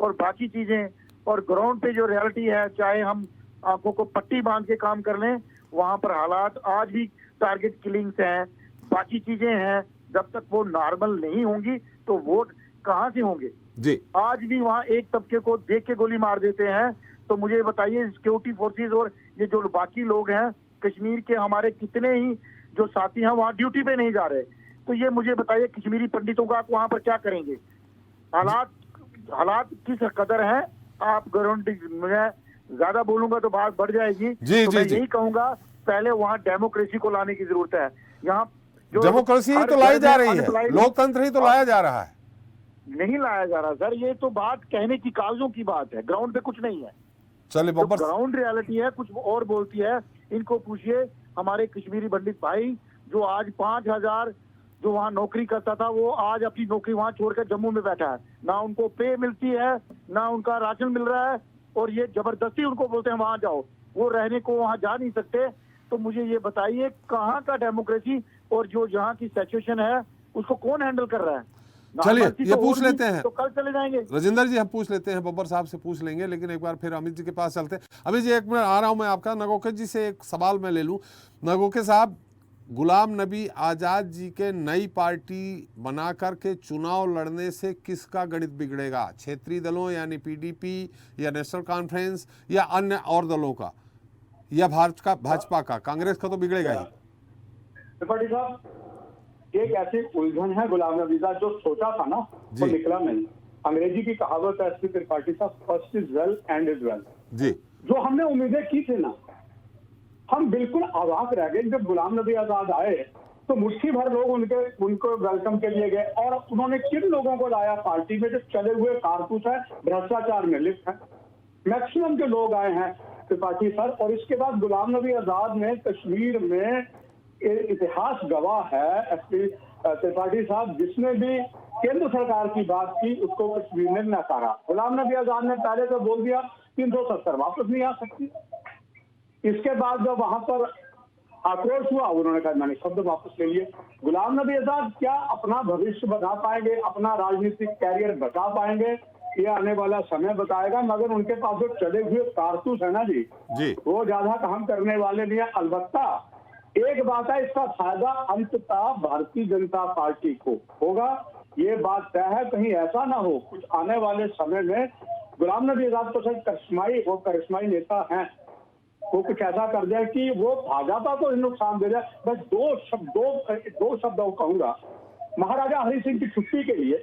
और बाकी चीजें, और ग्राउंड पे जो रियलिटी है, चाहे हम आंखों को पट्टी बांध के काम कर लें, वहां पर हालात आज भी टारगेट किलिंग्स हैं, बाकी चीजें हैं। जब तक वो नॉर्मल नहीं होंगी तो वोट कहाँ से होंगे जी। आज भी वहाँ एक तबके को देख के गोली मार देते हैं, तो मुझे बताइए सिक्योरिटी फोर्सेस और ये जो बाकी लोग हैं कश्मीर के, हमारे कितने ही जो साथी हैं वहाँ ड्यूटी पे नहीं जा रहे, तो ये मुझे बताइए कश्मीरी पंडितों का आप वहाँ पर क्या करेंगे। हालात किस कदर हैं, आप ग्राउंड में ज्यादा बोलूंगा तो बात बढ़ जाएगी। जी, तो जी, मैं जी। यही कहूंगा पहले वहाँ डेमोक्रेसी को लाने की जरूरत है। यहाँ डेमोक्रेसी ही तो लाई जा रही है, लोकतंत्र ही तो लाया जा रहा है। नहीं लाया जा रहा सर, ये तो बात कहने की, कागजों की बात है, ग्राउंड पे कुछ नहीं है। चलिए तो बब्बर, ग्राउंड रियलिटी है कुछ और बोलती है। इनको पूछिए हमारे कश्मीरी पंडित भाई जो आज 5000 जो वहाँ नौकरी करता था वो आज अपनी नौकरी वहाँ छोड़कर जम्मू में बैठा है, ना उनको पे मिलती है ना उनका राशन मिल रहा है, और ये जबरदस्ती उनको बोलते हैं वहाँ जाओ, वो रहने को वहाँ जा नहीं सकते। तो मुझे ये बताइए कहाँ का डेमोक्रेसी, और जो यहाँ की सिचुएशन है उसको कौन हैंडल कर रहा है। चलिए नॉर्मल ये तो पूछ होगी, लेते हैं, तो कल चले जाएंगे। राजेंद्र जी हम पूछ लेते हैं, बब्बर साहब से पूछ लेंगे, लेकिन एक बार फिर अमित जी के पास चलते हैं। अमित जी एक मिनट आ रहा हूं मैं आपका, नगोके जी से एक सवाल मैं ले लूं। नगोके साहब, गुलाम नबी आज़ाद जी के नई पार्टी बना करके चुनाव लड़ने से किसका गणित बिगड़ेगा? क्षेत्रीय दलों यानी पीडीपी या नेशनल कॉन्फ्रेंस या अन्य और दलों का, या भाजपा का? कांग्रेस का तो बिगड़ेगा ही। त्रिपाठी साहब, एक ऐसी उलझन है गुलाम नबी आजाद, जो सोचा था ना वो निकला नहीं। अंग्रेजी की कहावत है एसपी त्रिपाठी साहब, first is well and is well जी। जो हमने उम्मीदें की थी ना, हम बिल्कुल अवाक रह गए। जब गुलाम नबी आजाद आए तो मुट्ठी भर लोग उनको वेलकम के लिए गए, और उन्होंने किन लोगों को लाया पार्टी में जो चले हुए कारतूस है, भ्रष्टाचार में लिप्त है। मैक्सिमम जो लोग आए हैं त्रिपाठी सर, और इसके बाद गुलाम नबी आजाद ने कश्मीर में, इतिहास गवाह है एसपी त्रिपाठी साहब, जिसने भी केंद्र सरकार की बात की उसको कश्मीर ने नकारा। गुलाम नबी आजाद ने पहले तो बोल दिया 370 वापस नहीं आ सकती। इसके बाद जब वहां पर आक्रोश हुआ, उन्होंने कहा मैंने शब्द वापस ले लिए। गुलाम नबी आजाद क्या अपना भविष्य बता पाएंगे, अपना राजनीतिक कैरियर बचा पाएंगे, ये आने वाला समय बताएगा। मगर उनके पास जो चले हुए कारतूस है ना जी, वो ज्यादा काम करने वाले नहीं है। अलबत्ता एक बात है, इसका फायदा अंततः भारतीय जनता पार्टी को होगा, ये बात तय है। कहीं ऐसा ना हो कुछ आने वाले समय में गुलाम नबी आजाद तो शायद करिश्माई नेता हैं, वो कुछ ऐसा कर जाए कि वो भाजपा को नुकसान दे जाए। बस दो शब्दों कहूंगा। महाराजा हरि सिंह की छुट्टी के लिए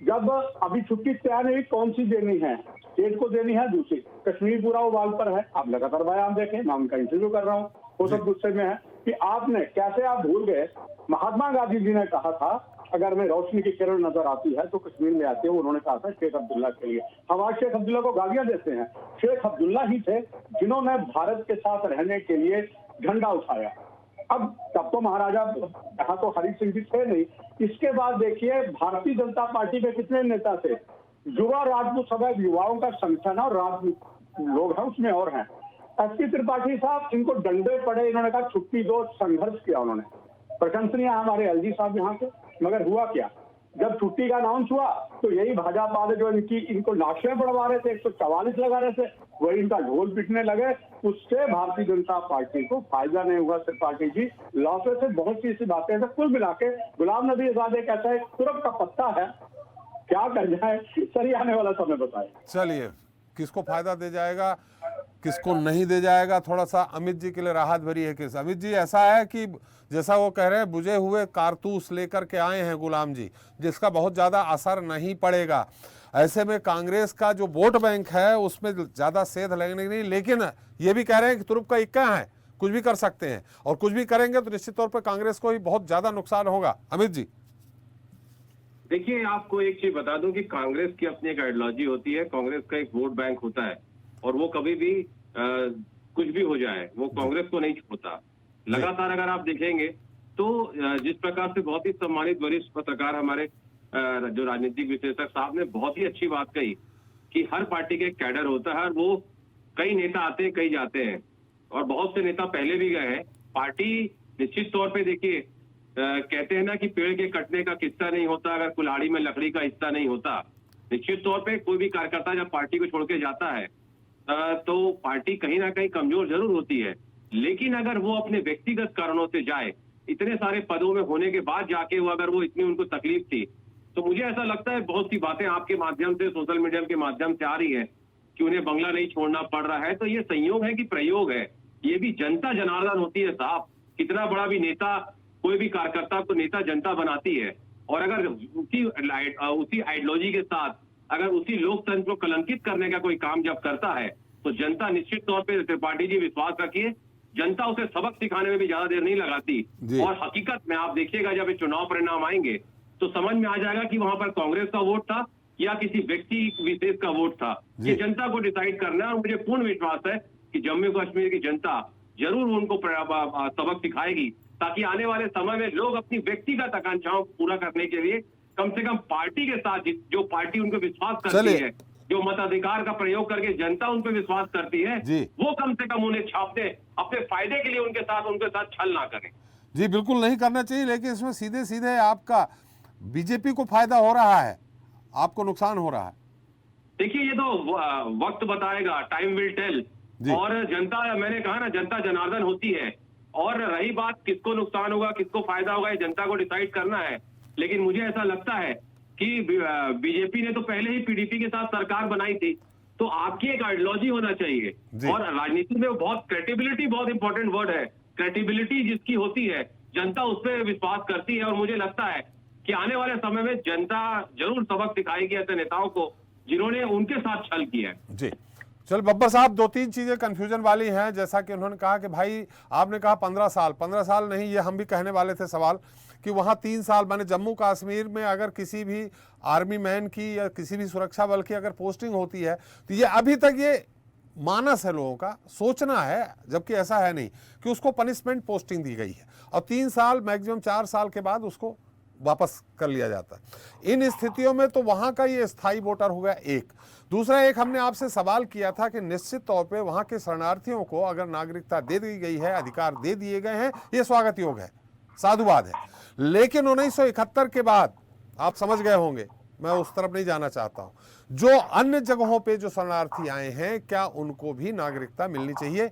जब अभी छुट्टी तय नहीं कौन सी देनी है, स्टेट को देनी है दूसरी, कश्मीर पूरा उबाल पर है। आप लगातार बयान देखें, मैं उनका इंटरव्यू कर रहा हूँ, वो सब गुस्से में है कि आपने कैसे, आप भूल गए महात्मा गांधी जी ने कहा था अगर मैं रोशनी की किरण नजर आती है तो कश्मीर में आते हो। उन्होंने कहा था शेख अब्दुल्ला के लिए। हम आज शेख अब्दुल्ला को गालियां देते हैं, शेख अब्दुल्ला ही थे जिन्होंने भारत के साथ रहने के लिए झंडा उठाया। अब तब तो महाराजा यहाँ तो हरि सिंह जी थे नहीं। इसके बाद देखिए भारतीय जनता पार्टी के कितने नेता थे, युवा राजपूत सभा, युवाओं का संगठन और राजपूत लोग हैं उसमें और हैं। एसपी त्रिपाठी साहब, इनको डंडे पड़े, इन्होंने कहा छुट्टी दो, संघर्ष किया उन्होंने। प्रशंसनीय हमारे एलजी साहब यहाँ के, मगर हुआ क्या, जब छुट्टी का अनाउंस हुआ तो यही भाजपा वाले जो इनको लाशें बढ़वा रहे थे, 144 लगा रहे थे, वही इनका ढोल पीटने लगे। उससे भारतीय जनता पार्टी को फायदा नहीं हुआ। त्रिपाठी जी, लॉसेस से बहुत सी ऐसी बातें हैं। कुल मिला के गुलाम नबी आजाद एक ऐसा तुरंत का पत्ता है, क्या कर जाए सर, आने वाला समय बताए। चलिए, किसको फायदा दे जाएगा किसको नहीं दे जाएगा, थोड़ा सा अमित जी के लिए राहत भरी है केस। अमित जी, ऐसा है कि जैसा वो कह रहे हैं बुझे हुए कारतूस लेकर के आए हैं गुलाम जी, जिसका बहुत ज्यादा असर नहीं पड़ेगा। ऐसे में कांग्रेस का जो वोट बैंक है उसमें ज्यादा सेध लगने नहीं, लेकिन ये भी कह रहे हैं कि तुरुप का इक्का है, कुछ भी कर सकते हैं, और कुछ भी करेंगे तो निश्चित तौर पर कांग्रेस को ही बहुत ज्यादा नुकसान होगा। अमित जी, देखिए, आपको एक चीज बता दूं कि कांग्रेस की अपनी एक आइडियोलॉजी होती है, कांग्रेस का एक वोट बैंक होता है, और वो कभी भी कुछ भी हो जाए वो कांग्रेस को नहीं छोड़ता। लगातार अगर आप देखेंगे तो जिस प्रकार से बहुत ही सम्मानित वरिष्ठ पत्रकार हमारे जो राजनीतिक विश्लेषक साहब ने बहुत ही अच्छी बात कही कि हर पार्टी के कैडर होता है, और वो कई नेता आते हैं कई जाते हैं, और बहुत से नेता पहले भी गए हैं। पार्टी निश्चित तौर पे देखिए, कहते हैं ना कि पेड़ के कटने का किस्सा नहीं होता अगर कुल्हाड़ी में लकड़ी का हिस्सा नहीं होता। निश्चित तौर पे कोई भी कार्यकर्ता जब पार्टी को छोड़ के जाता है तो पार्टी कहीं ना कहीं कमजोर जरूर होती है, लेकिन अगर वो अपने व्यक्तिगत कारणों से जाए, इतने सारे पदों में होने के बाद जाके वो अगर वो इतनी उनको तकलीफ थी, तो मुझे ऐसा लगता है बहुत सी बातें आपके माध्यम से, सोशल मीडिया के माध्यम से आ रही है कि उन्हें बंगला नहीं छोड़ना पड़ रहा है। तो ये संयोग है कि प्रयोग है, ये भी जनता जनार्दन होती है साहब। कितना बड़ा भी नेता, कोई भी कार्यकर्ता को नेता जनता बनाती है, और अगर उसी आइडियोलॉजी के साथ अगर उसी लोकतंत्र को कलंकित करने का कोई काम जब करता है तो जनता निश्चित तौर पे, त्रिपाठी जी विश्वास रखिए, जनता उसे सबक सिखाने में भी ज्यादा देर नहीं लगाती। और हकीकत में आप देखिएगा जब ये चुनाव परिणाम आएंगे तो समझ में आ जाएगा कि वहां पर कांग्रेस का वोट था या किसी व्यक्ति विशेष का वोट था। ये जनता को डिसाइड करना है, और मुझे पूर्ण विश्वास है कि जम्मू कश्मीर की जनता जरूर उनको सबक सिखाएगी, ताकि आने वाले समय में लोग अपनी व्यक्तिगत आकांक्षाओं को पूरा करने के लिए कम से कम पार्टी के साथ, जो पार्टी उनको विश्वास करती है, जो मताधिकार का प्रयोग करके जनता उन पर विश्वास करती है, वो कम से कम उन्हें छापते, अपने फायदे के लिए उनके साथ छल ना करें। जी बिल्कुल नहीं करना चाहिए, लेकिन इसमें सीधे सीधे आपका बीजेपी को फायदा हो रहा है, आपको नुकसान हो रहा है। देखिए, ये तो वक्त बताएगा, टाइम विल टेल। और जनता, मैंने कहा ना, जनता जनार्दन होती है, और रही बात किसको नुकसान होगा, किसको फायदा होगा, ये जनता को डिसाइड करना है। लेकिन मुझे ऐसा लगता है कि बीजेपी ने तो पहले ही पीडीपी के साथ सरकार बनाई थी, तो आपकी एक आइडियोलॉजी होना चाहिए। और राजनीति में बहुत क्रेडिबिलिटी बहुत इंपॉर्टेंट वर्ड है। क्रेडिबिलिटी जिसकी होती है जनता उस पर विश्वास करती है, और मुझे लगता है कि आने वाले समय में जनता जरूर सबक सिखाएगी ऐसे नेताओं को जिन्होंने उनके साथ छल किया है। जी चल बब्बर साहब, 2-3 चीजें कंफ्यूजन वाली हैं। जैसा कि उन्होंने कहा कि भाई आपने कहा 15 साल नहीं, ये हम भी कहने वाले थे सवाल कि वहाँ 3 साल माने जम्मू कश्मीर में अगर किसी भी आर्मी मैन की या किसी भी सुरक्षा बल की अगर पोस्टिंग होती है तो ये अभी तक ये मानस है लोगों का, सोचना है, जबकि ऐसा है नहीं कि उसको पनिशमेंट पोस्टिंग दी गई है और 3 साल मैक्सिमम 4 साल के बाद उसको वापस कर लिया जाता है। इन स्थितियों में तो वहां का ये स्थायी वोटर हो गया एक। दूसरा, एक हमने आपसे सवाल किया था कि निश्चित तौर पे वहां के शरणार्थियों को अगर नागरिकता दे दी गई है, अधिकार दे दिए गए हैं, ये स्वागत योग्य है, साधुवाद है। लेकिन 1971 के बाद आप समझ गए होंगे, मैं उस तरफ नहीं जाना चाहता हूं, जो अन्य जगहों पे जो शरणार्थी आए हैं क्या उनको भी नागरिकता मिलनी चाहिए?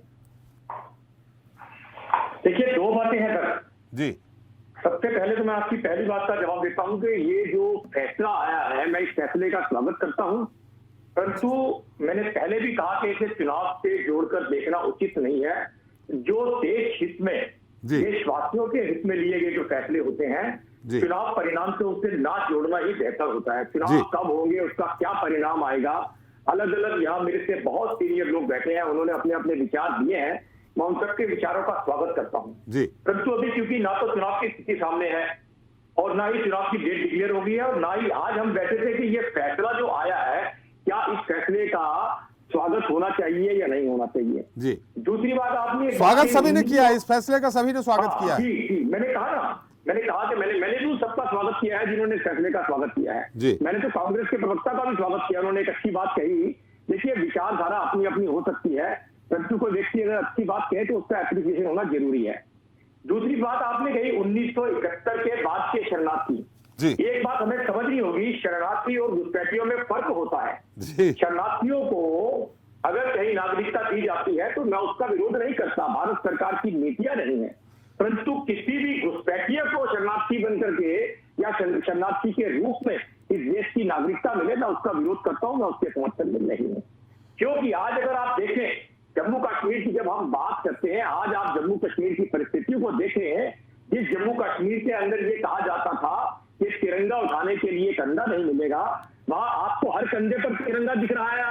देखिए, 2 बातें हैं सर जी। सबसे पहले तो मैं आपकी पहली बात का जवाब देता हूं कि ये जो फैसला आया है, मैं इस फैसले का स्वागत करता हूं, परंतु मैंने पहले भी कहा कि इसे चुनाव से जोड़कर देखना उचित नहीं है। जो देश हित में, देशवासियों के हित में लिए गए जो फैसले होते हैं, चुनाव परिणाम से उसे ना जोड़ना ही बेहतर होता है। चुनाव कब होंगे, उसका क्या परिणाम आएगा, अलग अलग यहाँ मेरे से बहुत सीनियर लोग बैठे हैं, उन्होंने अपने अपने विचार दिए हैं, मैं उन सबके विचारों का स्वागत करता हूँ। परंतु अभी क्योंकि ना तो चुनाव की स्थिति सामने है और ना ही चुनाव की डेट डिक्लेयर हो गई है और ना ही आज हम बैठे थे कि ये फैसला जो आया है क्या इस फैसले का स्वागत होना चाहिए या नहीं होना चाहिए। जी। दूसरी बात, आपने स्वागत सभी ने किया, इस फैसले का सभी ने स्वागत किया। जी, मैंने कहा कि मैंने भी सबका स्वागत किया है जिन्होंने फैसले का स्वागत किया है। मैंने तो कांग्रेस के प्रवक्ता का भी स्वागत किया, उन्होंने एक अच्छी बात कही। देखिए, विचारधारा अपनी अपनी हो सकती है, परंतु कोई व्यक्ति अगर अच्छी बात कहे तो उसका एप्रिसिएशन होना जरूरी है। दूसरी बात आपने कही 1971 के बाद के शरणार्थी। एक बात हमें समझनी होगी, शरणार्थी और घुसपैठियों में फर्क होता है। शरणार्थियों को अगर कहीं नागरिकता दी जाती है तो मैं उसका विरोध नहीं करता, भारत सरकार की नीतियां नहीं है, परंतु किसी भी घुसपैठियों को शरणार्थी बनकर के या शरणार्थी के रूप में इस देश की नागरिकता मिले, मैं उसका विरोध करता हूं, मैं उसके समर्थन में नहीं हूं। क्योंकि आज अगर आप देखें जम्मू कश्मीर की जब हम बात करते हैं, आज आप जम्मू कश्मीर की परिस्थितियों को देखें, जिस जम्मू कश्मीर के अंदर ये कहा जाता था कि तिरंगा उठाने के लिए कंधा नहीं मिलेगा, वहां आपको हर कंधे पर तिरंगा दिख रहा है।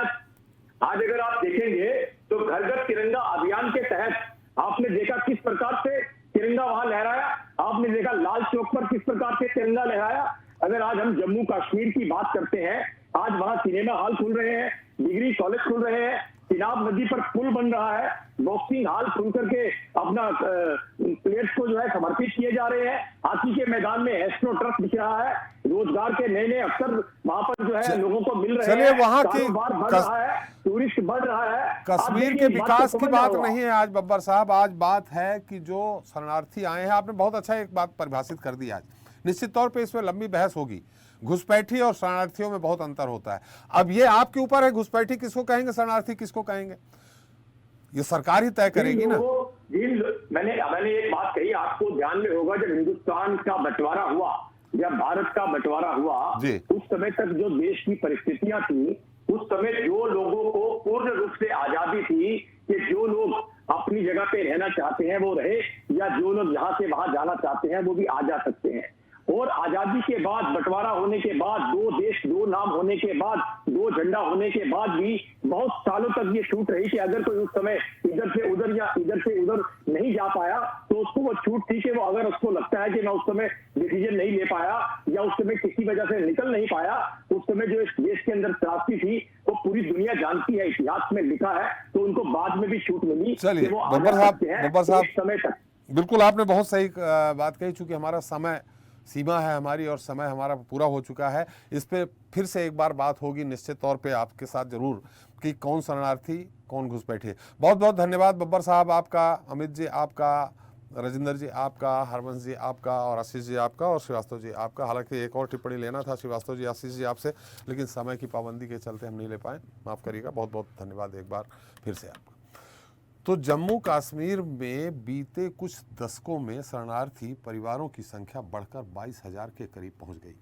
आज अगर आप देखेंगे तो घर घर तिरंगा अभियान के तहत आपने देखा किस प्रकार से तिरंगा वहां लहराया, आपने देखा लाल चौक पर किस प्रकार से तिरंगा लहराया। अगर आज हम जम्मू कश्मीर की बात करते हैं, आज वहां सिनेमा हॉल खुल रहे हैं, डिग्री कॉलेज खुल रहे हैं, चिनाब नदी पर पुल बन रहा है, बॉक्सिंग हॉल खुल करके अपना प्लेयर्स को जो है समर्पित किए जा रहे हैं, हॉकी के मैदान में एस्ट्रो ट्रक दिख रहा है, रोजगार के नए नए अवसर वहां पर जो है लोगों को मिल रहे हैं, वहां कारोबार बढ़ रहा है, टूरिस्ट बढ़ रहा है। कश्मीर के विकास की बात नहीं है आज बब्बर साहब, आज बात है कि जो शरणार्थी आए हैं, आपने बहुत अच्छा एक बात परिभाषित कर दी। आज निश्चित तौर पे इसमें लंबी बहस होगी, घुसपैठी और शरणार्थियों में बहुत अंतर होता है। अब ये आपके ऊपर है, घुसपैठी किसको कहेंगे, शरणार्थी किसको कहेंगे, ये सरकार ही तय करेगी ना। मैंने एक बात कही, आपको ध्यान में होगा जब हिंदुस्तान का बंटवारा हुआ, जब भारत का बंटवारा हुआ, उस समय तक जो देश की परिस्थितियां थी, उस समय जो लोगों को पूर्ण रूप से आजादी थी कि जो लोग अपनी जगह पे रहना चाहते हैं वो रहे, या जो लोग यहाँ से वहां जाना चाहते हैं वो भी आ जा सकते हैं। और आजादी के बाद, बंटवारा होने के बाद, 2 देश 2 नाम होने के बाद, 2 झंडा होने के बाद भी बहुत सालों तक ये छूट रही कि अगर कोई उस समय इधर से उधर या इधर से उधर नहीं जा पाया तो उसको वो छूट थी कि वो अगर उसको लगता है कि मैं उस समय डिसीजन नहीं ले पाया या उस समय किसी वजह से निकल नहीं पाया, उस समय जो इस देश के अंदर त्रासदी थी वो पूरी दुनिया जानती है, इतिहास में लिखा है, तो उनको बाद में भी छूट मिली। चलिए बब्बर साहब समय तक बिल्कुल आपने बहुत सही बात कही। चूंकि हमारा समय सीमा है हमारी और समय हमारा पूरा हो चुका है, इस पे फिर से एक बार बात होगी निश्चित तौर पे आपके साथ जरूर कि कौन शरणार्थी कौन घुसपैठे। बहुत बहुत धन्यवाद बब्बर साहब आपका, अमित जी आपका, राजेंद्र जी आपका, हरवंश जी आपका और आशीष जी आपका और श्रीवास्तव जी आपका। हालांकि एक और टिप्पणी लेना था श्रीवास्तव जी, आशीष जी आपसे, लेकिन समय की पाबंदी के चलते हम नहीं ले पाए, माफ़ करिएगा। बहुत बहुत धन्यवाद एक बार फिर से आपका। तो जम्मू कश्मीर में बीते कुछ दशकों में शरणार्थी परिवारों की संख्या बढ़कर 22,000 के करीब पहुंच गई।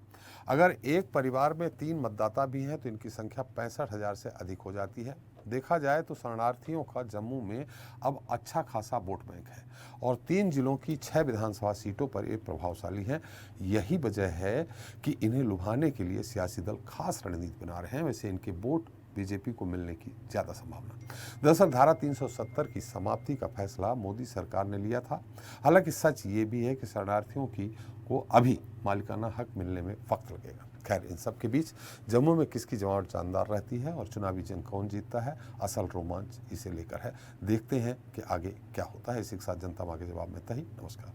अगर एक परिवार में 3 मतदाता भी हैं तो इनकी संख्या 65,000 से अधिक हो जाती है। देखा जाए तो शरणार्थियों का जम्मू में अब अच्छा खासा वोट बैंक है और 3 जिलों की 6 विधानसभा सीटों पर ये प्रभावशाली हैं। यही वजह है कि इन्हें लुभाने के लिए सियासी दल खास रणनीति बना रहे हैं। वैसे इनके वोट बीजेपी को मिलने की ज़्यादा संभावना। दरअसल धारा 370 की समाप्ति का फैसला मोदी सरकार ने लिया था। हालांकि सच ये भी है कि शरणार्थियों को अभी मालिकाना हक मिलने में वक्त लगेगा। खैर, इन सब के बीच जम्मू में किसकी जमावट शानदार रहती है और चुनावी जंग कौन जीतता है, असल रोमांच इसे लेकर है। देखते हैं कि आगे क्या होता है। इसी के साथ जनता मांगे जवाब में तही। नमस्कार।